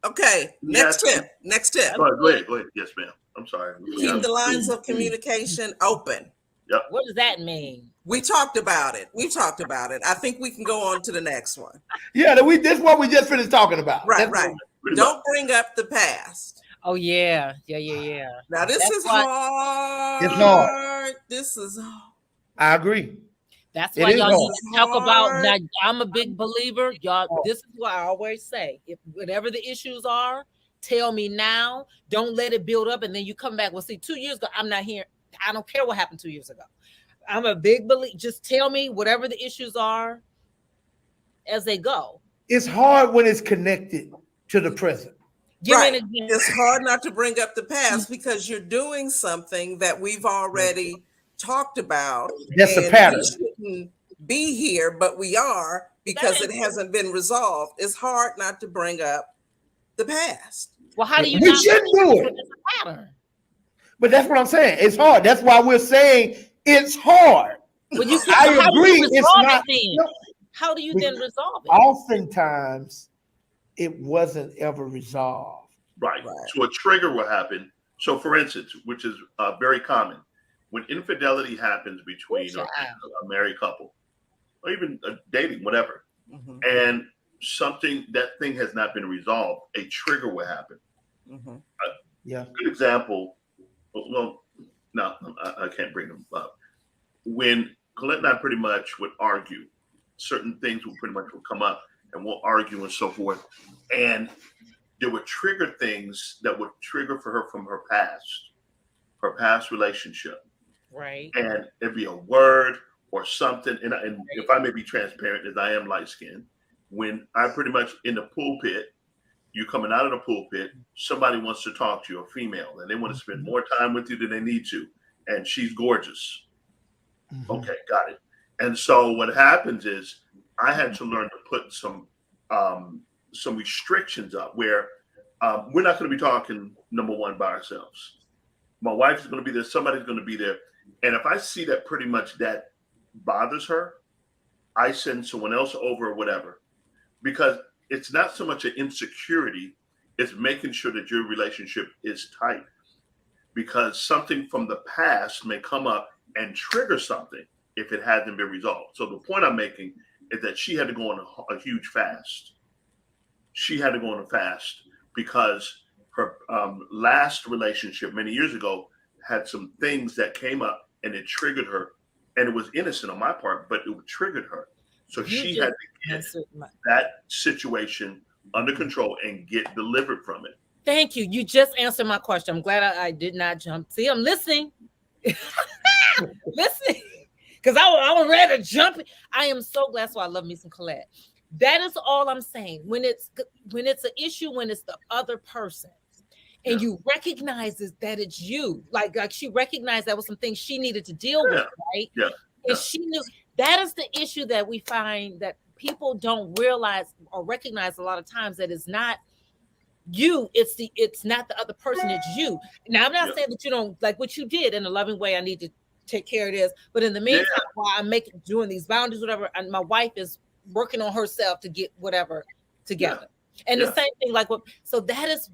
Okay, next tip. Go ahead. Yes, ma'am. I'm sorry. Keep the lines of communication open. What does that mean? We talked about it. I think we can go on to the next one. Yeah, this is what we just finished talking about. Right. Pretty Don't much. bring up the past. Oh yeah. Now this That's is why- hard. It's hard. This is I agree. That's It why is y'all hard. need to talk about. Hard. Now, I'm a big believer. Y'all, this is what I always say. If whatever the issues are, tell me now. Don't let it build up, and then you come back. Well, see, 2 years ago, I'm not here. I don't care what happened 2 years ago. I'm a big believer. Just tell me whatever the issues are as they go. It's hard when it's connected to the present. Give me Right. an example. It's hard not to bring up the past because you're doing something that we've already talked about. That's a and pattern. we shouldn't be here, but we are because it hasn't been resolved. It's hard not to bring up the past. Well, how do you? We not should do it. It's a pattern. But that's what I'm saying. It's hard. That's why we're saying it's hard. But you I how do you agree, it's resolve not- it then? How do you then resolve it? Oftentimes, it wasn't ever resolved. Right. Right. So a trigger will happen. So, for instance, which is very common, when infidelity happens between a married couple, or even dating, whatever, Mhm. and that thing has not been resolved, a trigger will happen. Mhm. Yeah. Good example. Well, no, I can't bring them up. When Colette and I pretty much would argue, certain things would pretty much would come up, and we'll argue and so forth, and there would trigger things that would trigger for her from her past relationship, Right. and it'd be a word or something. And if I may be transparent, as I am light skinned, when I pretty much in the pulpit, you coming out of the pulpit, somebody wants to talk to you, a female, and they want to spend more time with you than they need to, and she's gorgeous. Okay, got it. And so what happens is I had to learn to put some restrictions up where we're not going to be talking number one by ourselves. My wife is going to be there. Somebody's going to be there. And if I see that pretty much that bothers her, I send someone else over or whatever, because it's not so much an insecurity. It's making sure that your relationship is tight, because something from the past may come up and trigger something if it hasn't been resolved. So the point I'm making is that she had to go on a huge fast. She had to go on a fast because her last relationship many years ago had some things that came up and it triggered her. And it was innocent on my part, but it triggered her. So You she just had to get answered my- that situation under control and get delivered from it. Thank you. You just answered my question. I'm glad I did not jump. See, I'm listening. Listening. Because I was ready to jump. I am so glad. So I love me some Colette. That is all I'm saying. When it's an issue, when it's the other person, and you recognize that it's you, like she recognized that was some things she needed to deal with, right? Yeah. And she knew that is the issue that we find that people don't realize or recognize a lot of times, that it's not you, it's not the other person, it's you. Now I'm not saying that you don't, like what you did in a loving way, I need to take care of this, but in the meantime, while I'm doing these boundaries, whatever, and my wife is working on herself to get whatever together. And the same thing, like what, so that is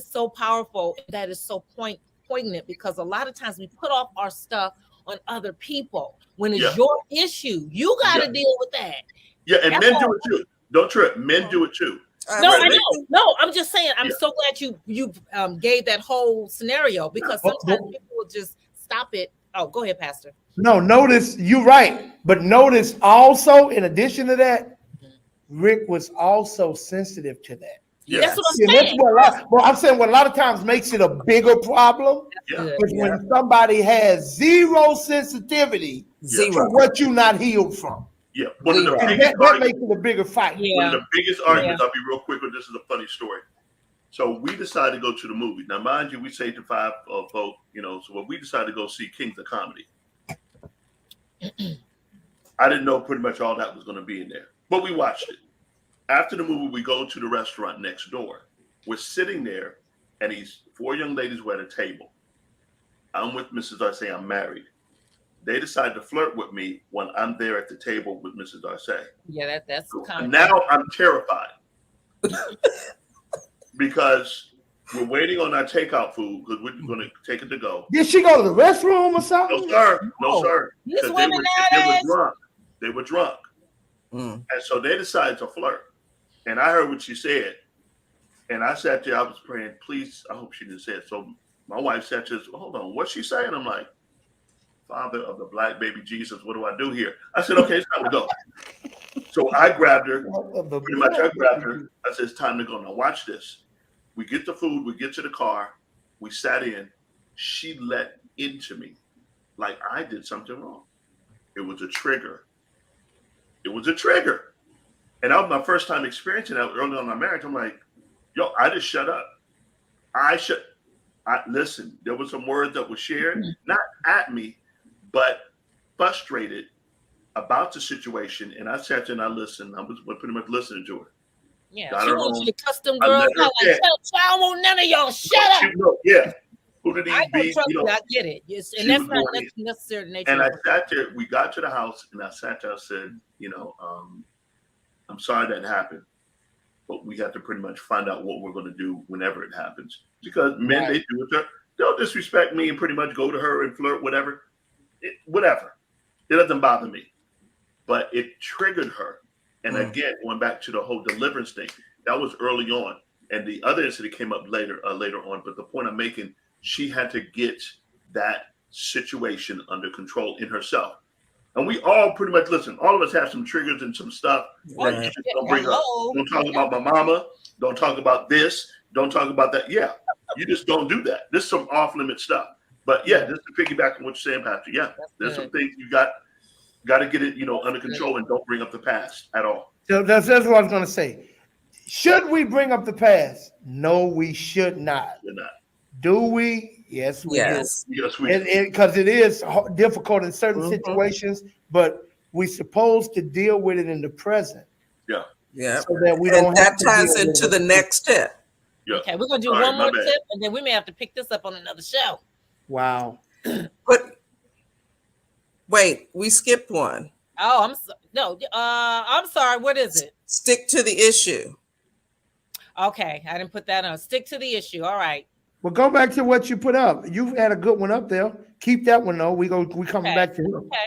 so powerful, that is so poignant, because a lot of times we put off our stuff on other people when it's your issue. You got to deal with that. Yeah, and men do it too. Don't trip. Men do it too. No, I know. No, I'm just saying. I'm so glad you gave that whole scenario, because sometimes people will just stop it. Oh, go ahead, Pastor. No, notice you're right, but notice also, in addition to that, Rick was also sensitive to that. That's what I'm saying. I'm saying what a lot of times makes it a bigger problem is when somebody has zero sensitivity to what you're not healed from. Yeah, that makes it a bigger fight. One of the biggest arguments, I'll be real quick with this, is a funny story. So we decided to go to the movie. Now, mind you, we saved the 5 folk, so we decided to go see Kings of Comedy. I didn't know pretty much all that was going to be in there, but we watched it. After the movie, we go to the restaurant next door. We're sitting there, and these 4 young ladies were at a table. I'm with Mrs. Arce. I'm married. They decide to flirt with me when I'm there at the table with Mrs. Arce. Yeah, that's so kind of. Now I'm terrified because we're waiting on our takeout food because we're going to take it to go. Did she go to the restroom or something? No, sir. No, sir. These women nowadays. They were drunk. And so they decided to flirt. And I heard what she said. And I sat there, I was praying, please, I hope she didn't say it. So my wife sat there, hold on, what's she saying? I'm like, Father of the black baby Jesus, what do I do here? I said, okay, it's time to go. So I grabbed her, pretty much I grabbed her. I said, it's time to go. Now watch this. We get the food, we get to the car, we sat in. She let into me like I did something wrong. It was a trigger. It was a trigger. And that was my first time experiencing that early on in my marriage. I'm like, yo, I just shut up. Listen, there was some words that were shared, not at me, but frustrated about the situation. And I sat there and I listened. I was pretty much listening to her. Yeah, she wants you to custom girl. Like, I don't want none of y'all. Shut up. Who did he be? I get it. Yes, and that's not necessarily nature. And I sat there. We got to the house, and I sat there. I said, I'm sorry that happened, but we have to pretty much find out what we're going to do whenever it happens. Because men, they do it. They'll disrespect me and pretty much go to her and flirt, whatever. Whatever. It doesn't bother me. but it triggered her. And again, going back to the whole deliverance thing, that was early on, and the other incident came up later on. But the point I'm making, she had to get that situation under control in herself. And we all pretty much listen. All of us have some triggers and some stuff. Like, you just don't bring up. Don't talk about my mama. Don't talk about this. Don't talk about that. Yeah, you just don't do that. This is some off limit stuff. But yeah, just to piggyback on what you're saying, Pastor. Yeah, there's some things you got to get it, under control, and don't bring up the past at all. So that's what I was going to say. Should we bring up the past? No, we should not. You're not. Do we? Yes, we do. Yes, we do. Because it is difficult in certain situations, but we're supposed to deal with it in the present. Yeah. Yeah. So that we And don't that have to ties deal into with the it. next tip. Yeah. Okay, we're gonna do Sorry, one more my bad. tip, and then we may have to pick this up on another show. Wow. Wait, we skipped one. Oh, I'm sorry. What is it? Stick to the issue. Okay, I didn't put that on. Stick to the issue. All right. Well, go back to what you put up. You've had a good one up there. Keep that one though. We coming back to it. Okay.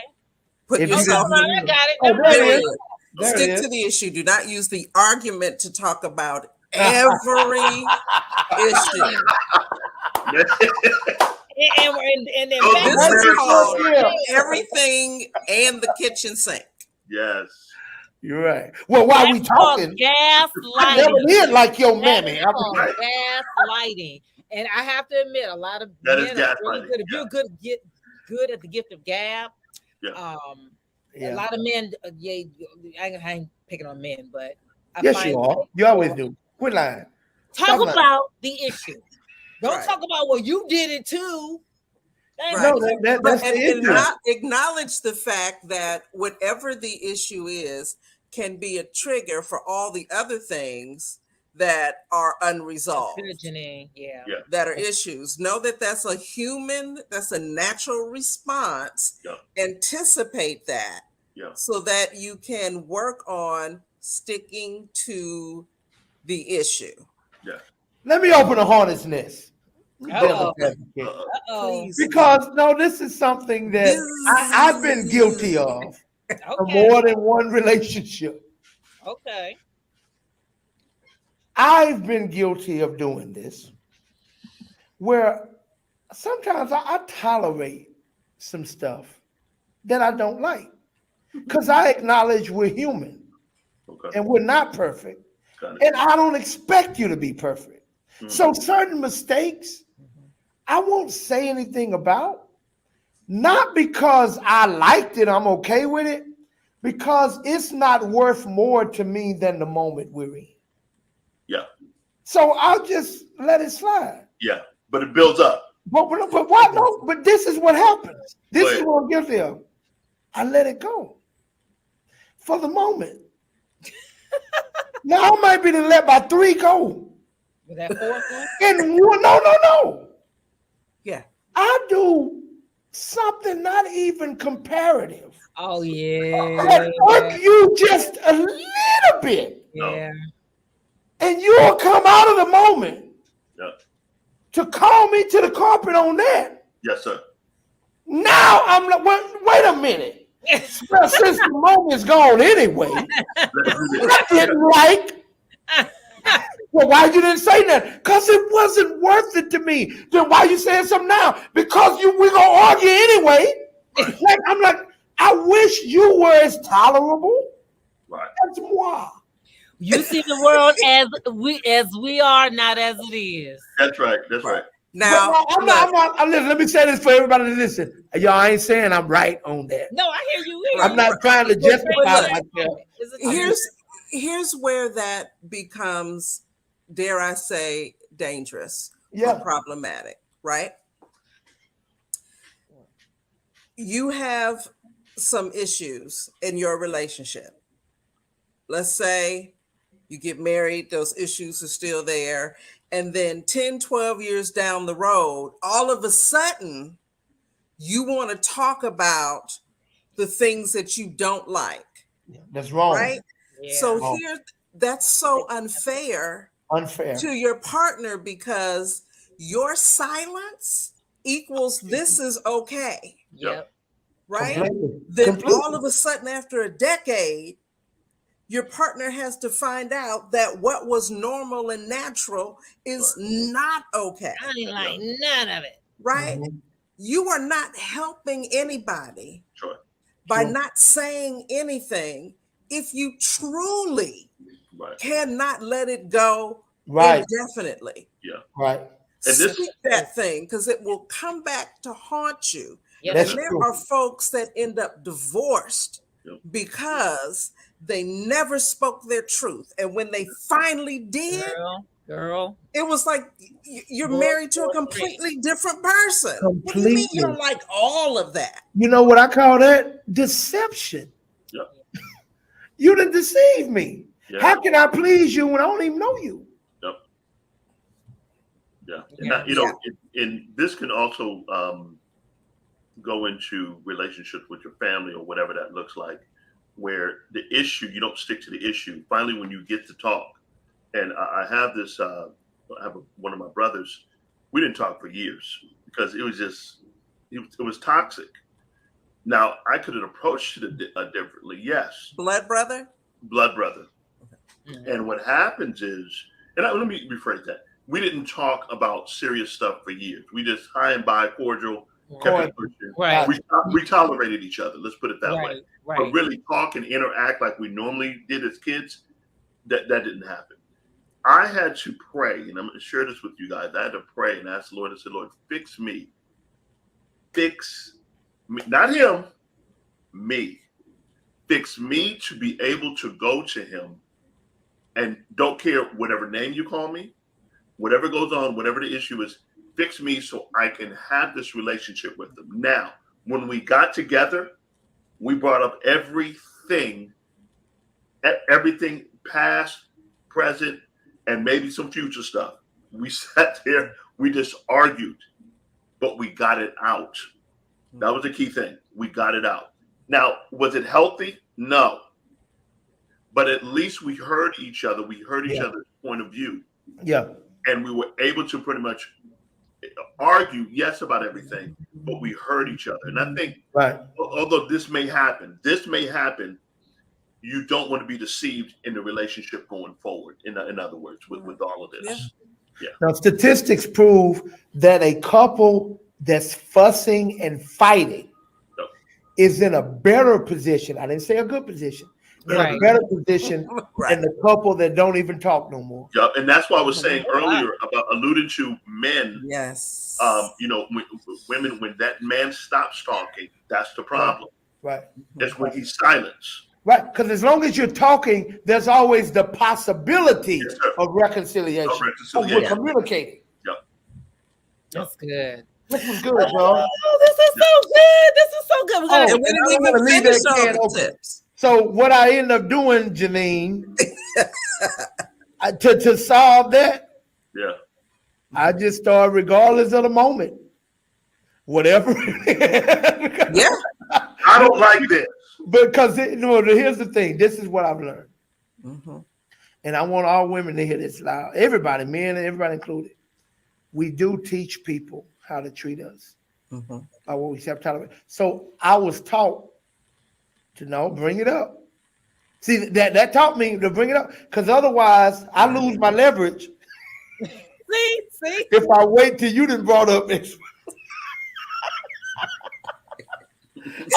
Put If you yourself. didn't- I got it. Oh, I'm there it ready. is. There it Stick is. to the issue. Do not use the argument to talk about every issue. And then Oh, back This That's is called yeah. everything and the kitchen sink. Yes. You're right. Well, while we that's called talking, I gaslighting. never did like your That's mammy. called Right. gaslighting. And I have to admit, a lot of That is men are really gaslighting, good. If you're good at the gift of gab, Yeah. a lot of men, I ain't picking on men, but I Yes, find you are. You always do. Quit lying. talk Stop lying. about the issue. Don't Right. talk about, well, you did it too. That ain't Right. No, right. that's And the issue. acknowledge the fact that whatever the issue is can be a trigger for all the other things that are unresolved, Fidgeting, yeah. that are issues. Know that that's a natural response. Yeah. Anticipate that Yeah. so that you can work on sticking to the issue. Let me open a hornet's nest. Uh-oh. Uh-oh. Please. Because this is something that I've been guilty of for more than one relationship. Okay. I've been guilty of doing this, where sometimes I tolerate some stuff that I don't like, because I acknowledge we're human Okay. and we're not perfect, Got it. and I don't expect you to be perfect. So certain mistakes, I won't say anything about, not because I liked it, I'm okay with it, because it's not worth more to me than the moment we're in. Yeah. So I'll just let it slide. Yeah. But it builds up. But what? No, but this is what happens. This Go is ahead. what I'm guilty of. I let it go for the moment. Now I might be let by 3 go. With that fourth one? And no. Yeah. I do something not even comparative. Oh, yeah. That irk you just a little bit. Yeah. And you'll come out of the moment Yeah. to call me to the carpet on that. Yes, sir. Now I'm like, wait a minute. Well, since the moment's gone anyway, Let's do this. I didn't like. Well, why you didn't say that? Because it wasn't worth it to me. Then why you saying something now? Because we're gonna argue anyway. Like I'm like, I wish you were as tolerable Right. as moi. You see the world as we are, not as it is. That's right. That's right. Now, But I'm not, listen, let me say this for everybody to listen. Y'all, I ain't saying I'm right on that. No, I hear you. I'm not trying to justify myself. here's where that becomes, dare I say, dangerous or Yeah. problematic, right? You have some issues in your relationship. Let's say you get married, those issues are still there. And then 10, 12 years down the road, all of a sudden, you want to talk about the things that you don't like, That's wrong. right? Yeah. So Wrong. here, that's so unfair Unfair. to your partner because your silence equals this is okay. Yep. right? Completely. Then Completely. all of a sudden, after a decade, your partner has to find out that what was normal and natural is not okay, I ain't like none of it. right? Mhm. You are not helping anybody Sure. by Sure. not saying anything if you truly Right. cannot let it go Right. indefinitely. Right. And this- Speak that thing because it will come back to haunt you. Yes, That's And there true. are folks that end up divorced Yep. because they never spoke their truth. And when they finally did, girl. it was like you're Boy, married to a boy, completely different person. What do you mean you Completely. don't like all of that? You know what I call that? Deception. Yep. You done deceived me. Yeah. How can I please you when I don't even know you? Yeah. Yeah. And, you know, and this can also go into relationships with your family or whatever that looks like, where the issue, you don't stick to the issue. Finally, when you get to talk, and I have this, one of my brothers, we didn't talk for years because it was just, it was toxic. Now, I could have approached it differently. Yes, Blood brother? blood brother. Mhm. And what happens is, let me rephrase that. We didn't talk about serious stuff for years. We just high and by, cordial, kept it pushing. Right. We tolerated each other. Let's put it that way. Right. But really talk and interact like we normally did as kids, that didn't happen. I had to pray, and I'm going to share this with you guys. I had to pray and ask the Lord. I said, Lord, fix me. Fix me. Not him, me. Fix me to be able to go to him and don't care whatever name you call me, whatever goes on, whatever the issue is, fix me so I can have this relationship with them. Now, when we got together, we brought up everything past, present, and maybe some future stuff. We sat there, we just argued, but we got it out. That was the key thing. We got it out. Now, was it healthy? No. But at least we heard each other. We heard each other's point of view. Yeah. And we were able to pretty much argue, yes, about everything, but we heard each other. And I think, Right. although this may happen, you don't want to be deceived in the relationship going forward. In other words, with all of this. Yeah. Now, statistics prove that a couple that's fussing and fighting is in a better position. I didn't say a good position. In a Right. better position Right. than the couple that don't even talk no more. Yeah, and that's why I was saying earlier about alluding to men. Yes. You know, women, when that man stops talking, that's the problem. Right. That's when he's silenced. Right. Because as long as you're talking, there's always the possibility Yes, sir. of reconciliation. Of We're reconciliation. communicating. That's good. This was good, y'all. Oh, this is so good. This is so good. We're gonna And we I don't didn't wanna even leave finish that all can the open. tips. So what I end up doing, Janine, to solve that, Yeah. I just start regardless of the moment. Whatever. Yeah. I don't like this. Because here's the thing. This is what I've learned. Mhm. And I want all women to hear this loud. Everybody, men and everybody included. We do teach people how to treat us Mhm. by what we have tolerate. So I was taught to bring it up. See, that taught me to bring it up because otherwise I lose my leverage see. if I wait till you done brought up this.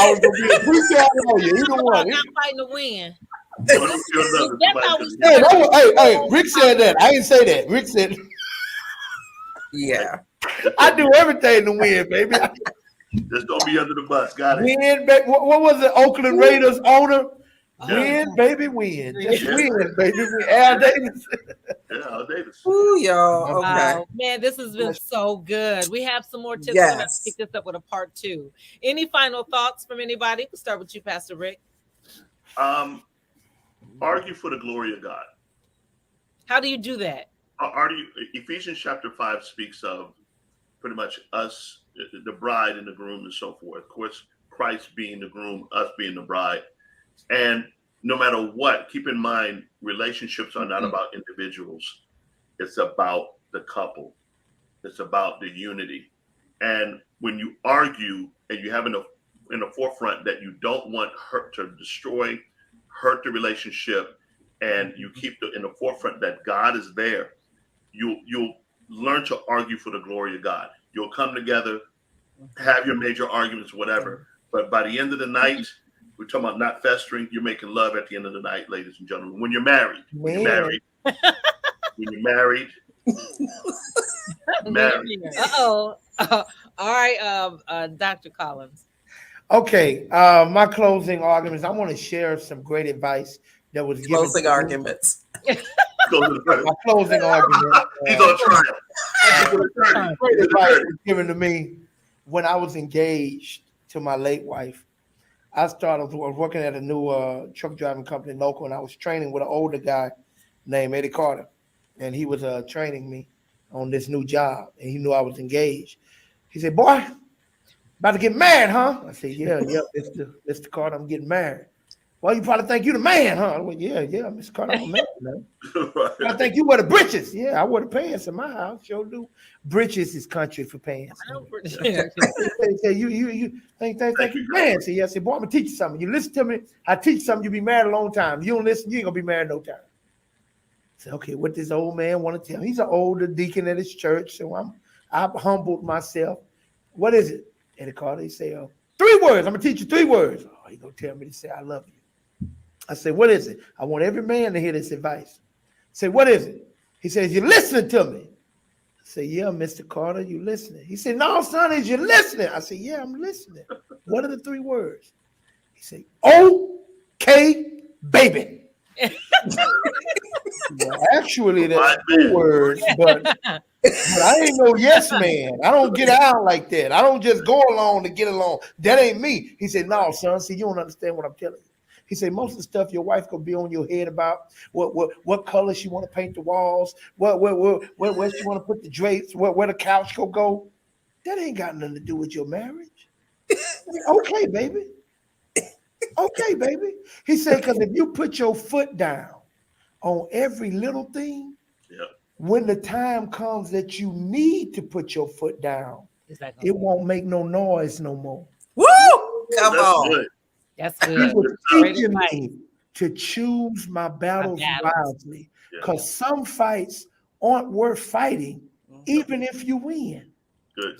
I was gonna be a preacher on you. Either one. Not fighting to win. What if you're another- That's how we somebody- Hey, Rick said that. I didn't say that. Rick said Yeah. I do everything to win, baby. Just don't be under the bus. Got it. Win, baby. What was it? Oakland Raiders owner? Yeah. Win, baby, win. Just Yeah. win, baby. Win. Al Davis. Yeah, Al Davis. Ooh, y'all. Okay. Wow, man, this has been so good. We have some more tips. We're gonna Yes. pick this up with a part 2. Any final thoughts from anybody? We'll start with you, Pastor Rick. Argue for the glory of God. How do you do that? Ephesians chapter 5 speaks of pretty much us, the bride and the groom and so forth. Of course, Christ being the groom, us being the bride. And no matter what, keep in mind, relationships are not about individuals. It's about the couple. It's about the unity. And when you argue and you're having a in the forefront that you don't want hurt to destroy, hurt the relationship, and you keep in the forefront that God is there, you'll learn to argue for the glory of God. You'll come together, have your major arguments, whatever. But by the end of the night, we're talking about not festering. You're making love at the end of the night, ladies and gentlemen. When you're married, married. Uh-oh. All right, Dr. Collins. Okay, my closing arguments. I want to share some great advice that was given. Closing arguments. My closing argument. He's on trial. Great advice was given to me when I was engaged to my late wife. I was working at a new truck driving company local, and I was training with an older guy named Eddie Carter, and he was training me on this new job, and he knew I was engaged. He said, "Boy, about to get married, huh?" I said, "Yeah, Mr. Carter, I'm getting married." "Well, you probably think you're the man, huh?" I went, yeah, Mr. Carter, I'm a man, man. Right. I think you wear the breeches. Yeah, I wear the pants in my house. Sure do. Breeches is country for pants. They say, you think you man. See, I said, "Boy, I'm gonna teach you something. You listen to me, I teach you something, you'll be married a long time. You don't listen, you ain't gonna be married no time." I said, "Okay, what this old man want to tell me?" He's an older deacon at his church, so I've humbled myself. "What is it?" Eddie Carter, he say, 3 words. I'm gonna teach you 3 words. "Oh, he gonna tell me to say I love you." I said, "What is it?" I want every man to hear this advice. I said, "What is it?" He says, "You're listening to me." I said, "Yeah, Mr. Carter, you listening?" He said, "No, son, is you listening?" I said, "Yeah, I'm listening." "What are the 3 words?" He said, "Okay, baby." Well, actually, that's 2 words, but I ain't no yes man. I don't get out like that. I don't just go along to get along. That ain't me. He said, "No, son, see, you don't understand what I'm telling you." He said, "Most of the stuff your wife gonna be on your head about what color she want to paint the walls, where she want to put the drapes, where the couch go. That ain't got nothing to do with your marriage." "Okay, baby. Okay, baby." He said, "Because if you put your foot down on every little thing, when the time comes that you need to put your foot down, it won't make no noise no more." Woo! Come on. Good. That's He good. was teaching me to choose my battles wisely, because some fights aren't worth fighting, even if you win. Good.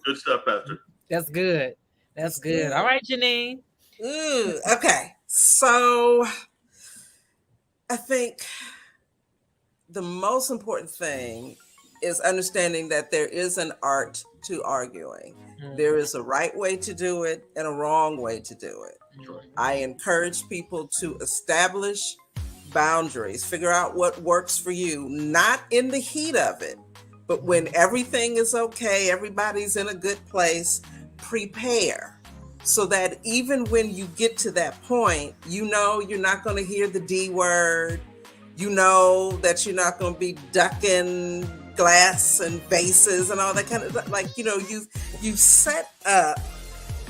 Good stuff, Pastor. That's good. That's good. All right, Janine. Ooh, okay. So I think the most important thing is understanding that there is an art to arguing. There is a right way to do it and a wrong way to do it. I encourage people to establish boundaries, figure out what works for you, not in the heat of it, but when everything is okay, everybody's in a good place, prepare so that even when you get to that point, you know you're not going to hear the D word. You know that you're not going to be ducking glass and vases and all that kind of stuff. Like, you know, you set up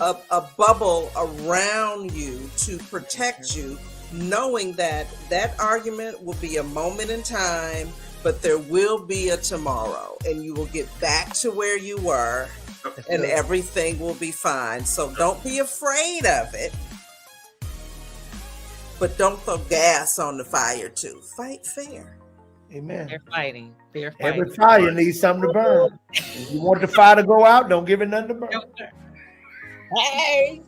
a bubble around you to protect you, knowing that that argument will be a moment in time, but there will be a tomorrow, and you will get back to where you were, and everything will be fine. So don't be afraid of it, but don't throw gas on the fire too. Fight fair. Amen. They're fighting. They're fighting. Every fire needs something to burn. If you want the fire to go out, don't give it nothing to burn. Hey.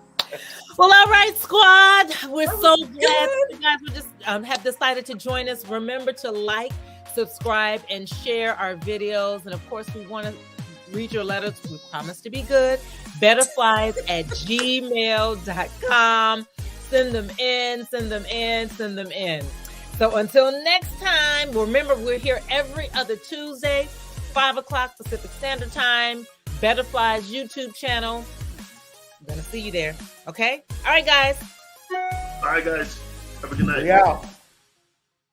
Well, all right, squad. We're so glad you guys would just have decided to join us. Remember to like, subscribe, and share our videos. And of course, we want to read your letters. We promise to be good. betterflies@gmail.com. Send them in, send them in, send them in. So until next time, remember we're here every other Tuesday, 5 o'clock Pacific Standard Time, Better Flies YouTube channel. I'm going to see you there. Okay? All right, guys. All right, guys. Have a good night. We out.